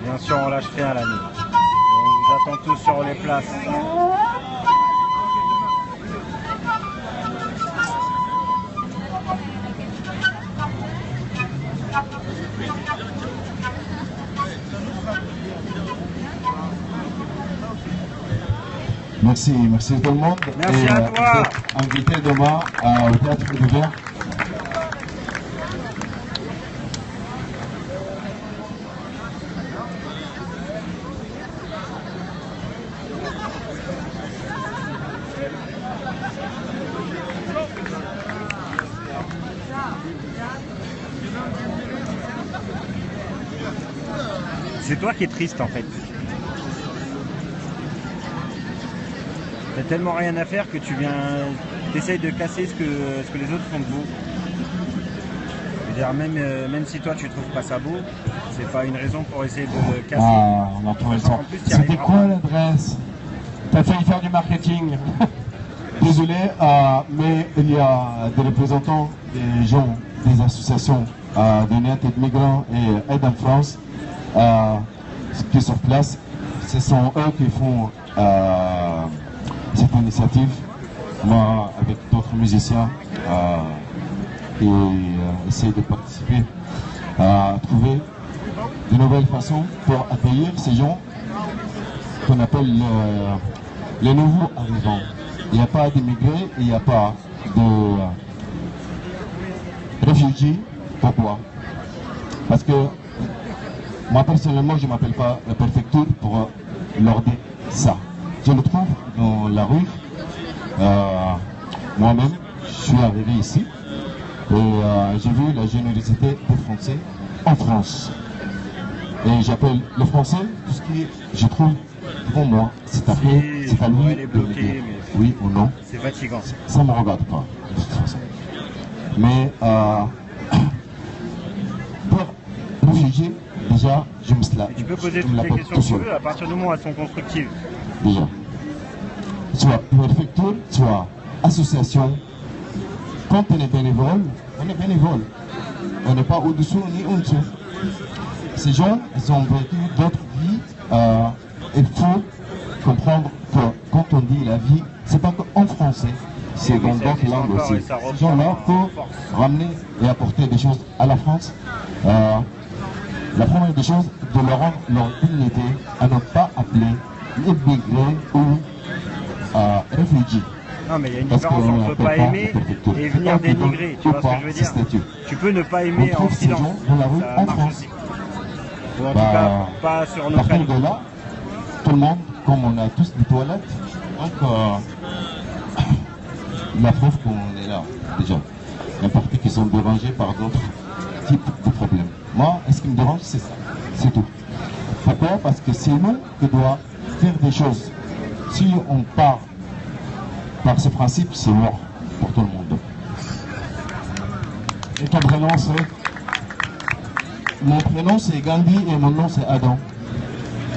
[SPEAKER 4] Bien sûr, on lâche rien la nuit. On vous attend tous sur les places.
[SPEAKER 20] Merci tout le monde.
[SPEAKER 4] Merci
[SPEAKER 20] et,
[SPEAKER 4] à toi.
[SPEAKER 20] Vous êtes invité demain au Théâtre du Verre.
[SPEAKER 4] C'est toi qui es triste en fait. T'as tellement rien à faire que tu viens, t'essayes de casser ce que les autres font de beau. Je veux dire, même si toi tu trouves pas ça beau, c'est pas une raison pour essayer de le casser.
[SPEAKER 20] Ah, on a trouvé ça. C'était quoi l'adresse? T'as failli faire du marketing. Désolé, mais il y a des représentants, des gens, des associations d'aide et de migrants et Aide en France qui sont sur place. Ce sont eux qui font cette initiative. Moi, avec d'autres musiciens, qui essayent de participer à trouver de nouvelles façons pour accueillir ces gens qu'on appelle les nouveaux arrivants. Il n'y a pas d'immigrés, il n'y a pas de réfugiés. Pourquoi? Parce que moi personnellement, je ne m'appelle pas la préfecture pour leur dire ça. Je le trouve dans la rue. Moi-même, je suis arrivé ici et j'ai vu la générosité des Français en France. Et j'appelle les Français tout ce qui, je trouve, pour moi, c'est à lui de me dire oui ou non.
[SPEAKER 4] C'est fatigant.
[SPEAKER 20] Ça ne me regarde pas, de toute façon. Mais pour réfugiés, déjà, je me slave.
[SPEAKER 4] Tu peux poser toutes les questions que tu veux à partir du moment où elles sont constructives.
[SPEAKER 20] Déjà. Soit préfecture, soit association. Quand on est bénévole, on est bénévole. On n'est pas au-dessous ni en dessous. Ces gens, ils ont vécu d'autres vies. Il faut comprendre que quand on dit la vie, c'est pas qu'en français, c'est dans d'autres langues aussi. Ces gens-là, il faut ramener et apporter des choses à la France. La première des choses, de leur rendre leur dignité, à ne pas appeler immigrés ou réfugiés.
[SPEAKER 4] Non, mais il y a une différence entre pas aimer et venir dénigrer, tu vois ce que je veux dire? Tu peux ne pas aimer en silence, ça marche aussi. Ou en tout cas, pas sur nos
[SPEAKER 20] canaux. De là, tout le monde, comme on a tous des toilettes, donc la preuve qu'on est là, déjà. N'importe qui sont dérangés par d'autres types de problèmes. Moi, ce qui me dérange, c'est ça, c'est tout. Pourquoi? Parce que c'est nous qui doit faire des choses. Si on part par ce principe, c'est mort pour tout le monde. Et ton prénom, c'est? Mon prénom, c'est Gandhi et mon nom, c'est Adam.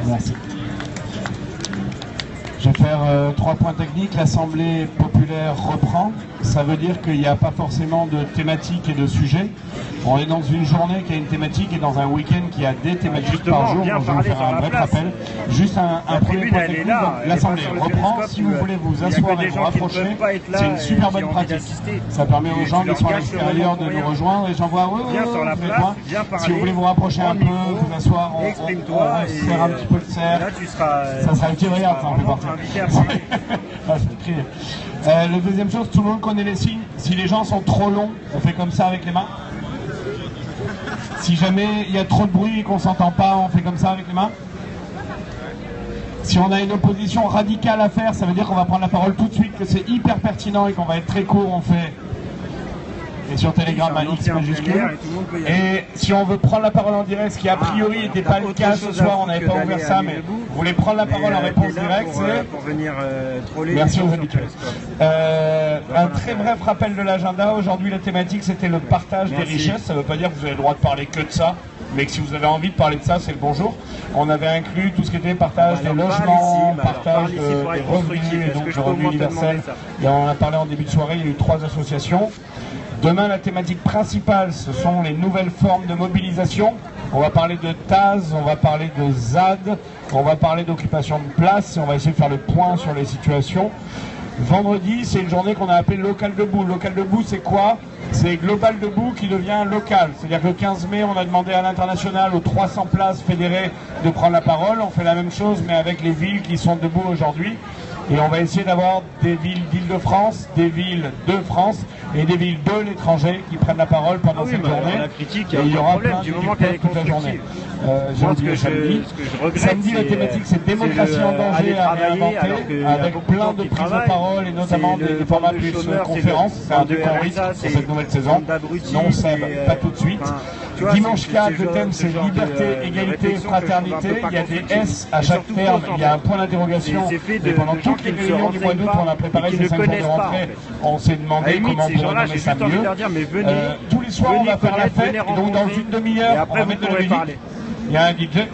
[SPEAKER 20] Merci.
[SPEAKER 18] Je vais faire 3 points techniques. L'Assemblée populaire reprend. Ça veut dire qu'il n'y a pas forcément de thématique et de sujet. On est dans une journée qui a une thématique et dans un week-end qui a des thématiques par jour. Donc je vais vous faire un bref rappel. Juste un premier point technique. L'Assemblée reprend. Si vous voulez vous asseoir et vous rapprocher, c'est une super bonne pratique. Ça permet aux gens qui sont à l'extérieur de nous rejoindre. Et j'en vois, si vous voulez vous rapprocher un peu, vous asseoir, on serre un petit peu le cerf. Ça sera utile, regarde, ça en fait partie. La deuxième chose, tout le monde connaît les signes. Si les gens sont trop longs, on fait comme ça avec les mains. Si jamais il y a trop de bruit et qu'on s'entend pas, on fait comme ça avec les mains.
[SPEAKER 20] Si on a une opposition radicale à faire, ça veut dire qu'on va prendre la parole tout de suite, que c'est hyper pertinent et qu'on va être très court, on fait. Et sur Telegram, un X majuscule. Et si on veut prendre la parole en direct, ce qui a priori n'était pas le cas ce soir, on n'avait pas ouvert ça, mais vous voulez prendre la parole en réponse directe, c'est...
[SPEAKER 4] Pour venir troller.
[SPEAKER 20] Merci aux habitués. Un très bref rappel de l'agenda. Aujourd'hui, la thématique, c'était le partage des richesses. Ça ne veut pas dire que vous avez le droit de parler que de ça, mais que si vous avez envie de parler de ça, c'est le bonjour. On avait inclus tout ce qui était partage des logements, partage des revenus, et donc le revenu universel. Et on en a parlé en début de soirée, il y a eu 3 associations. Demain, la thématique principale, ce sont les nouvelles formes de mobilisation. On va parler de TAS, on va parler de ZAD, on va parler d'occupation de place, et on va essayer de faire le point sur les situations. Vendredi, c'est une journée qu'on a appelée Local Debout. Local Debout, c'est quoi? C'est Global Debout qui devient local. C'est-à-dire que le 15 mai, on a demandé à l'international, aux 300 places fédérées, de prendre la parole. On fait la même chose, mais avec les villes qui sont debout aujourd'hui. Et on va essayer d'avoir des villes d'Île-de-France, des villes de France et des villes de l'étranger qui prennent la parole pendant cette journée.
[SPEAKER 4] La critique,
[SPEAKER 20] et il y aura plein du moment qu'elle est toute la journée. J'ai oublié samedi. Samedi, la thématique, c'est démocratie en danger à réinventer, avec plein de prises de parole et notamment des formats plus conférences. C'est un peu qu'on risque sur cette nouvelle saison. Non, Seb, pas tout de suite. Dimanche 4, le thème c'est liberté, égalité, fraternité. Il y a des S à chaque terme, il y a un point d'interrogation. Et pendant toutes les réunions du mois d'août, on a préparé ces 5 jours de rentrée. On s'est demandé comment on pourrait nommer ça mieux. Tous les soirs, on va faire la fête. Et donc, dans une demi-heure, on va mettre de la musique. Il y a un DJ.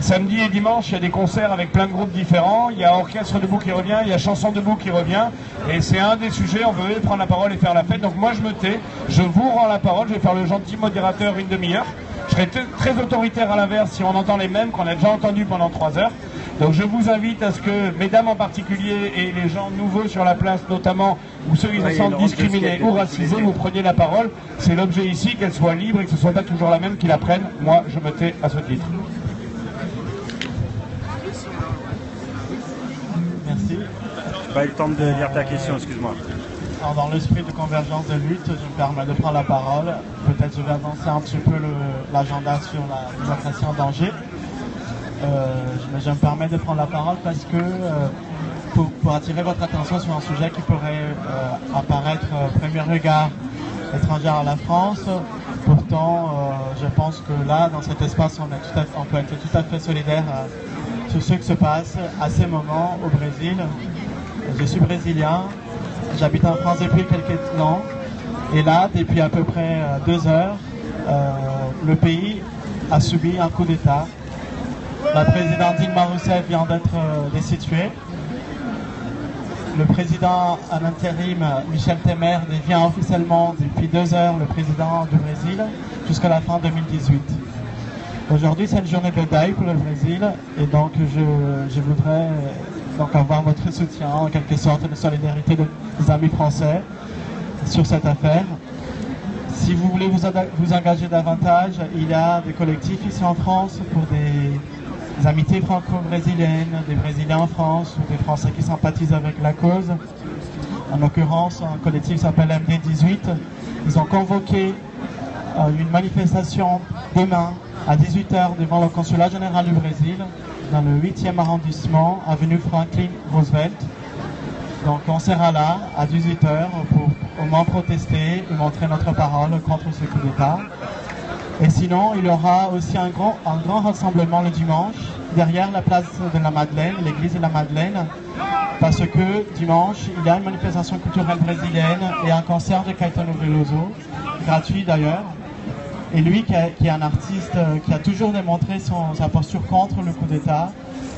[SPEAKER 20] Samedi et dimanche, il y a des concerts avec plein de groupes différents. Il y a Orchestre Debout qui revient, il y a Chanson Debout qui revient. Et c'est un des sujets, on veut prendre la parole et faire la fête. Donc moi, je me tais, je vous rends la parole, je vais faire le gentil modérateur une demi-heure. Je serai très autoritaire à l'inverse si on entend les mêmes qu'on a déjà entendus pendant 3 heures. Donc je vous invite à ce que, mesdames en particulier, et les gens nouveaux sur la place notamment, ou ceux qui se sentent discriminés ou racisés, vous preniez la parole. C'est l'objet ici, qu'elle soit libre et que ce ne soit pas toujours la même qui la prenne. Moi, je me tais à ce titre.
[SPEAKER 18] Merci.
[SPEAKER 4] Pas eu le temps de lire ta question, excuse-moi.
[SPEAKER 18] Alors, dans l'esprit de convergence de lutte, je me permets de prendre la parole. Peut-être je vais avancer un petit peu l'agenda sur la démocratie en danger. Je me permets de prendre la parole parce que pour attirer votre attention sur un sujet qui pourrait apparaître au premier regard étranger à la France. Pourtant, je pense que là, dans cet espace, on peut être tout à fait solidaire sur ce qui se passe à ces moments au Brésil. Je suis brésilien, j'habite en France depuis quelques temps, et là, depuis à peu près 2 heures, le pays a subi un coup d'État. La présidente Dilma Rousseff vient d'être destituée. Le président à l'intérim, Michel Temer, devient officiellement depuis 2 heures le président du Brésil jusqu'à la fin 2018. Aujourd'hui, c'est une journée de deuil pour le Brésil et donc je voudrais donc avoir votre soutien, en quelque sorte de solidarité des amis français sur cette affaire. Si vous voulez vous engager davantage, il y a des collectifs ici en France pour des amitiés franco-brésiliennes, des Brésiliens en France ou des Français qui sympathisent avec la cause. En l'occurrence, un collectif s'appelle MD18. Ils ont convoqué une manifestation demain à 18h devant le consulat général du Brésil, dans le 8e arrondissement, avenue Franklin Roosevelt. Donc on sera là à 18h pour au moins protester et montrer notre parole contre ce coup d'État. Et sinon, il y aura aussi un grand rassemblement le dimanche, derrière la place de la Madeleine, l'église de la Madeleine, parce que dimanche, il y a une manifestation culturelle brésilienne et un concert de Caetano Veloso, gratuit d'ailleurs. Et lui, qui est un artiste qui a toujours démontré sa posture contre le coup d'État.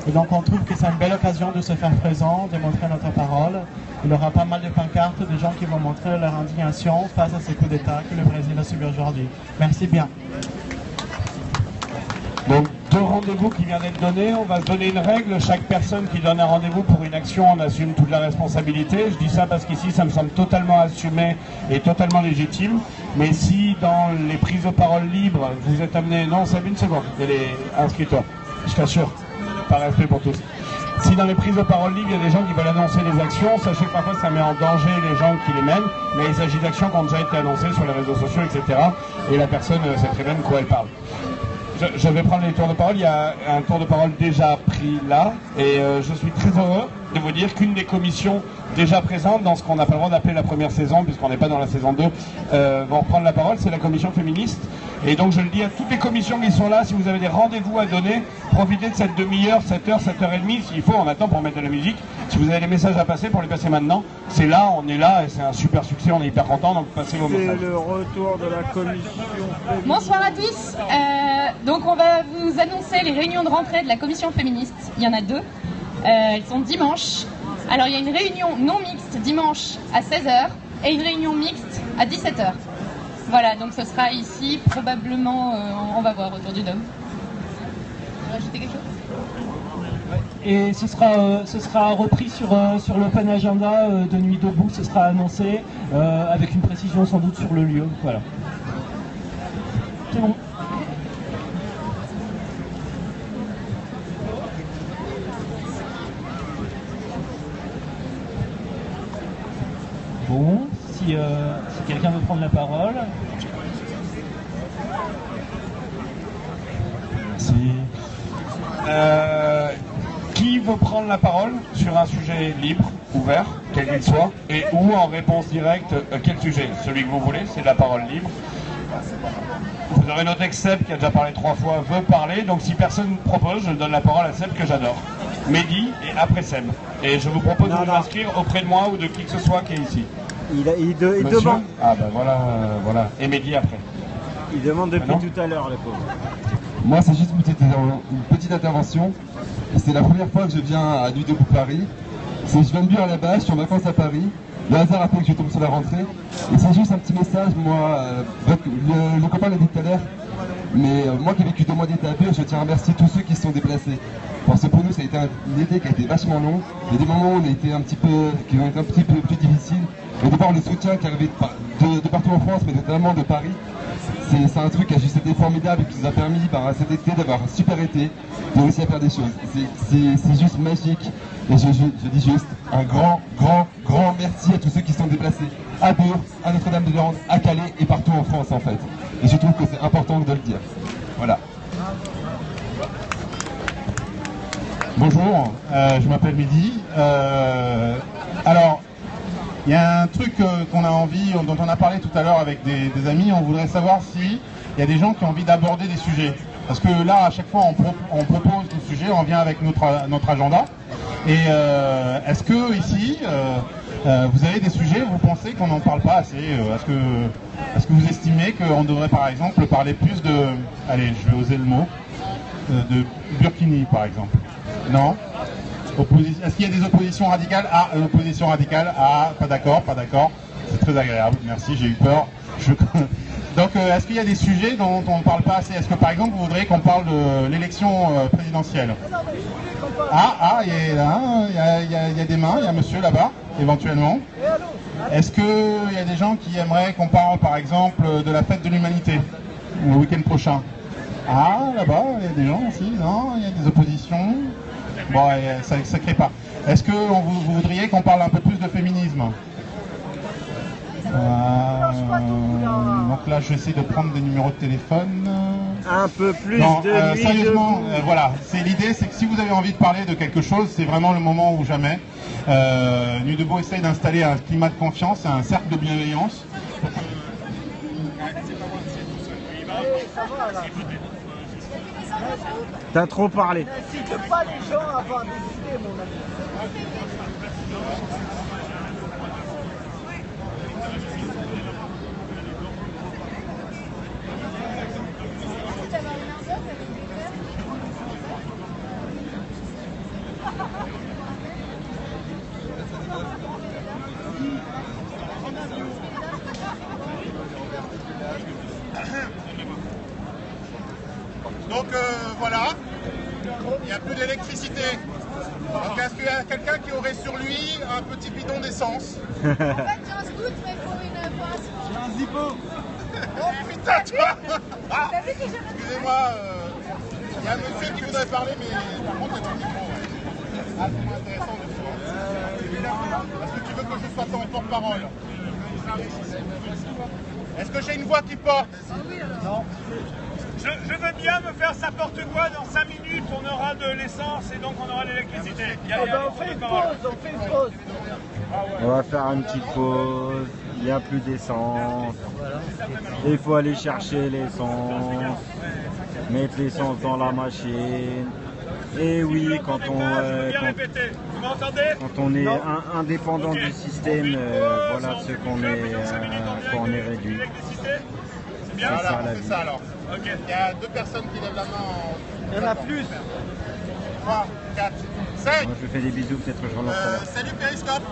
[SPEAKER 18] Et donc on trouve que c'est une belle occasion de se faire présent, de montrer notre parole. Il y aura pas mal de pancartes de gens qui vont montrer leur indignation face à ce coup d'État que le Brésil a subi aujourd'hui. Merci bien.
[SPEAKER 20] Donc 2 rendez-vous qui viennent d'être donnés, on va se donner une règle, chaque personne qui donne un rendez-vous pour une action en assume toute la responsabilité. Je dis ça parce qu'ici ça me semble totalement assumé et totalement légitime, mais si dans les prises de parole libres vous êtes amené, non Sabine, une seconde, inscris-toi, je t'assure, par respect pour tous. Si dans les prises de parole libres, il y a des gens qui veulent annoncer des actions, sachez que parfois ça met en danger les gens qui les mènent, mais il s'agit d'actions qui ont déjà été annoncées sur les réseaux sociaux, etc. Et la personne sait très bien de quoi elle parle.
[SPEAKER 17] je vais prendre les tours de parole. Il y a un tour de parole déjà pris là. Et je suis très heureux de vous dire qu'une des commissions déjà présentes dans ce qu'on n'a pas le droit d'appeler la première saison, puisqu'on n'est pas dans la saison 2, vont reprendre la parole. C'est la commission féministe. Et donc je le dis à toutes les commissions qui sont là, si vous avez des rendez-vous à donner, profitez de cette demi-heure, 7h, 7h30, s'il faut, on attend pour mettre de la musique. Si vous avez des messages à passer, pour les passer maintenant, c'est là, on est là, et c'est un super succès, on est hyper content, donc passez vos messages.
[SPEAKER 4] C'est le retour de la commission.
[SPEAKER 21] Bonsoir à tous. Donc on va vous annoncer les réunions de rentrée de la commission féministe. Il y en a 2. Elles sont dimanche. Alors il y a une réunion non mixte dimanche à 16h et une réunion mixte à 17h. Voilà, donc ce sera ici, probablement, on va voir autour du dôme. Vous voulez rajouter quelque chose ?
[SPEAKER 6] Et ce sera repris sur l'open agenda de Nuit debout, ce sera annoncé avec une précision sans doute sur le lieu. Voilà. C'est bon. Bon, si quelqu'un veut prendre la parole.
[SPEAKER 17] Merci. Qui veut prendre la parole sur un sujet libre, ouvert, quel qu'il soit, et ou en réponse directe, quel sujet? Celui que vous voulez, c'est la parole libre. Vous aurez notre ex Seb qui a déjà parlé 3 fois, veut parler, donc si personne ne propose, je donne la parole à Seb que j'adore. Mehdi et après Seb. Et je vous propose de vous inscrire auprès de moi ou de qui que ce soit qui est ici.
[SPEAKER 4] Il demande.
[SPEAKER 17] Ah ben voilà, voilà. Et Mehdi après.
[SPEAKER 4] Il demande depuis tout à l'heure, le pauvre.
[SPEAKER 22] Moi, c'est juste une petite intervention. C'est la première fois que je viens à Nuit debout Paris. Je viens de Bure là-bas, je suis en vacances à Paris. Le hasard a fait que je tombe sur la rentrée. Et c'est juste un petit message, moi, le copain l'a dit tout à l'heure, mais moi qui ai vécu 2 mois d'été à Bure, je tiens à remercier tous ceux qui se sont déplacés. Parce que pour nous, ça a été un été qui a été vachement long. Il y a des moments où on a été qui ont été un petit peu plus difficiles. Et de voir le soutien qui arrivait de partout en France, mais notamment de Paris, c'est un truc qui a juste été formidable et qui nous a permis cet été d'avoir un super été, de réussir à faire des choses. C'est juste magique. Et je dis juste un grand merci à tous ceux qui sont déplacés à Bure, à Notre-Dame-des-Landes, à Calais et partout en France en fait. Et je trouve que c'est important de le dire. Voilà.
[SPEAKER 18] Bonjour, je m'appelle Mehdi. Alors, il y a un truc qu'on a envie, dont on a parlé tout à l'heure avec des amis, on voudrait savoir s'il y a des gens qui ont envie d'aborder des sujets. Parce que là, à chaque fois, on propose des sujets, on vient avec notre agenda. Et est-ce que ici, vous avez des sujets, vous pensez qu'on n'en parle pas assez? Est-ce que vous estimez qu'on devrait par exemple parler plus de, allez, je vais oser le mot, de Burkini par exemple? Non? Est-ce qu'il y a des oppositions radicales? Ah, opposition radicale, ah, pas d'accord, c'est très agréable, merci, j'ai eu peur. Donc, est-ce qu'il y a des sujets dont on ne parle pas assez? Est-ce que, par exemple, vous voudriez qu'on parle de l'élection présidentielle? Il y a des mains, il y a un monsieur là-bas, éventuellement. Est-ce qu'il y a des gens qui aimeraient qu'on parle, par exemple, de la fête de l'humanité, le week-end prochain? Ah, là-bas, il y a des gens aussi, non? Il y a des oppositions. Bon, ça ne crée pas. Est-ce que vous voudriez qu'on parle un peu plus de féminisme? Donc là, je vais essayer de prendre des numéros de téléphone.
[SPEAKER 4] Un peu plus de
[SPEAKER 18] sérieusement, voilà. L'idée, c'est que si vous avez envie de parler de quelque chose, c'est vraiment le moment ou jamais. Nuit debout essaye d'installer un climat de confiance, un cercle de bienveillance.
[SPEAKER 4] T'as trop parlé.
[SPEAKER 14] N'incite pas les gens à avoir des idées, mon ami.
[SPEAKER 18] Donc voilà, il n'y a plus d'électricité. Donc est-ce qu'il y a quelqu'un qui aurait sur lui un petit bidon d'essence?
[SPEAKER 9] En fait, j'ai un scout, mais il faut une boisson.
[SPEAKER 18] J'ai un zippo. Oh putain, toi. Ah, excusez-moi, il y a un monsieur qui voudrait parler, mais par contre, il y a un micro. Ah, c'est moins intéressant de fois. Est-ce que tu veux que je sois ton porte-parole? Est-ce que j'ai une voix qui porte? Non.
[SPEAKER 14] Je veux bien me faire ça porte quoi dans 5 minutes, on aura de l'essence et donc on aura de l'électricité.
[SPEAKER 2] On fait une pause.
[SPEAKER 4] On va faire une petite pause, il n'y a plus d'essence. Il faut aller chercher l'essence, mettre l'essence dans la machine. Et oui, quand on est indépendant du système, voilà ce qu'on est réduit.
[SPEAKER 14] C'est bien,
[SPEAKER 4] ça la vie.
[SPEAKER 14] C'est ça alors. Ok. Il y a 2 personnes qui lèvent la main. Il y en a plus. 3, 4, 5.
[SPEAKER 4] Moi je fais des bisous, peut-être que je relance ça.
[SPEAKER 14] Salut Périscope.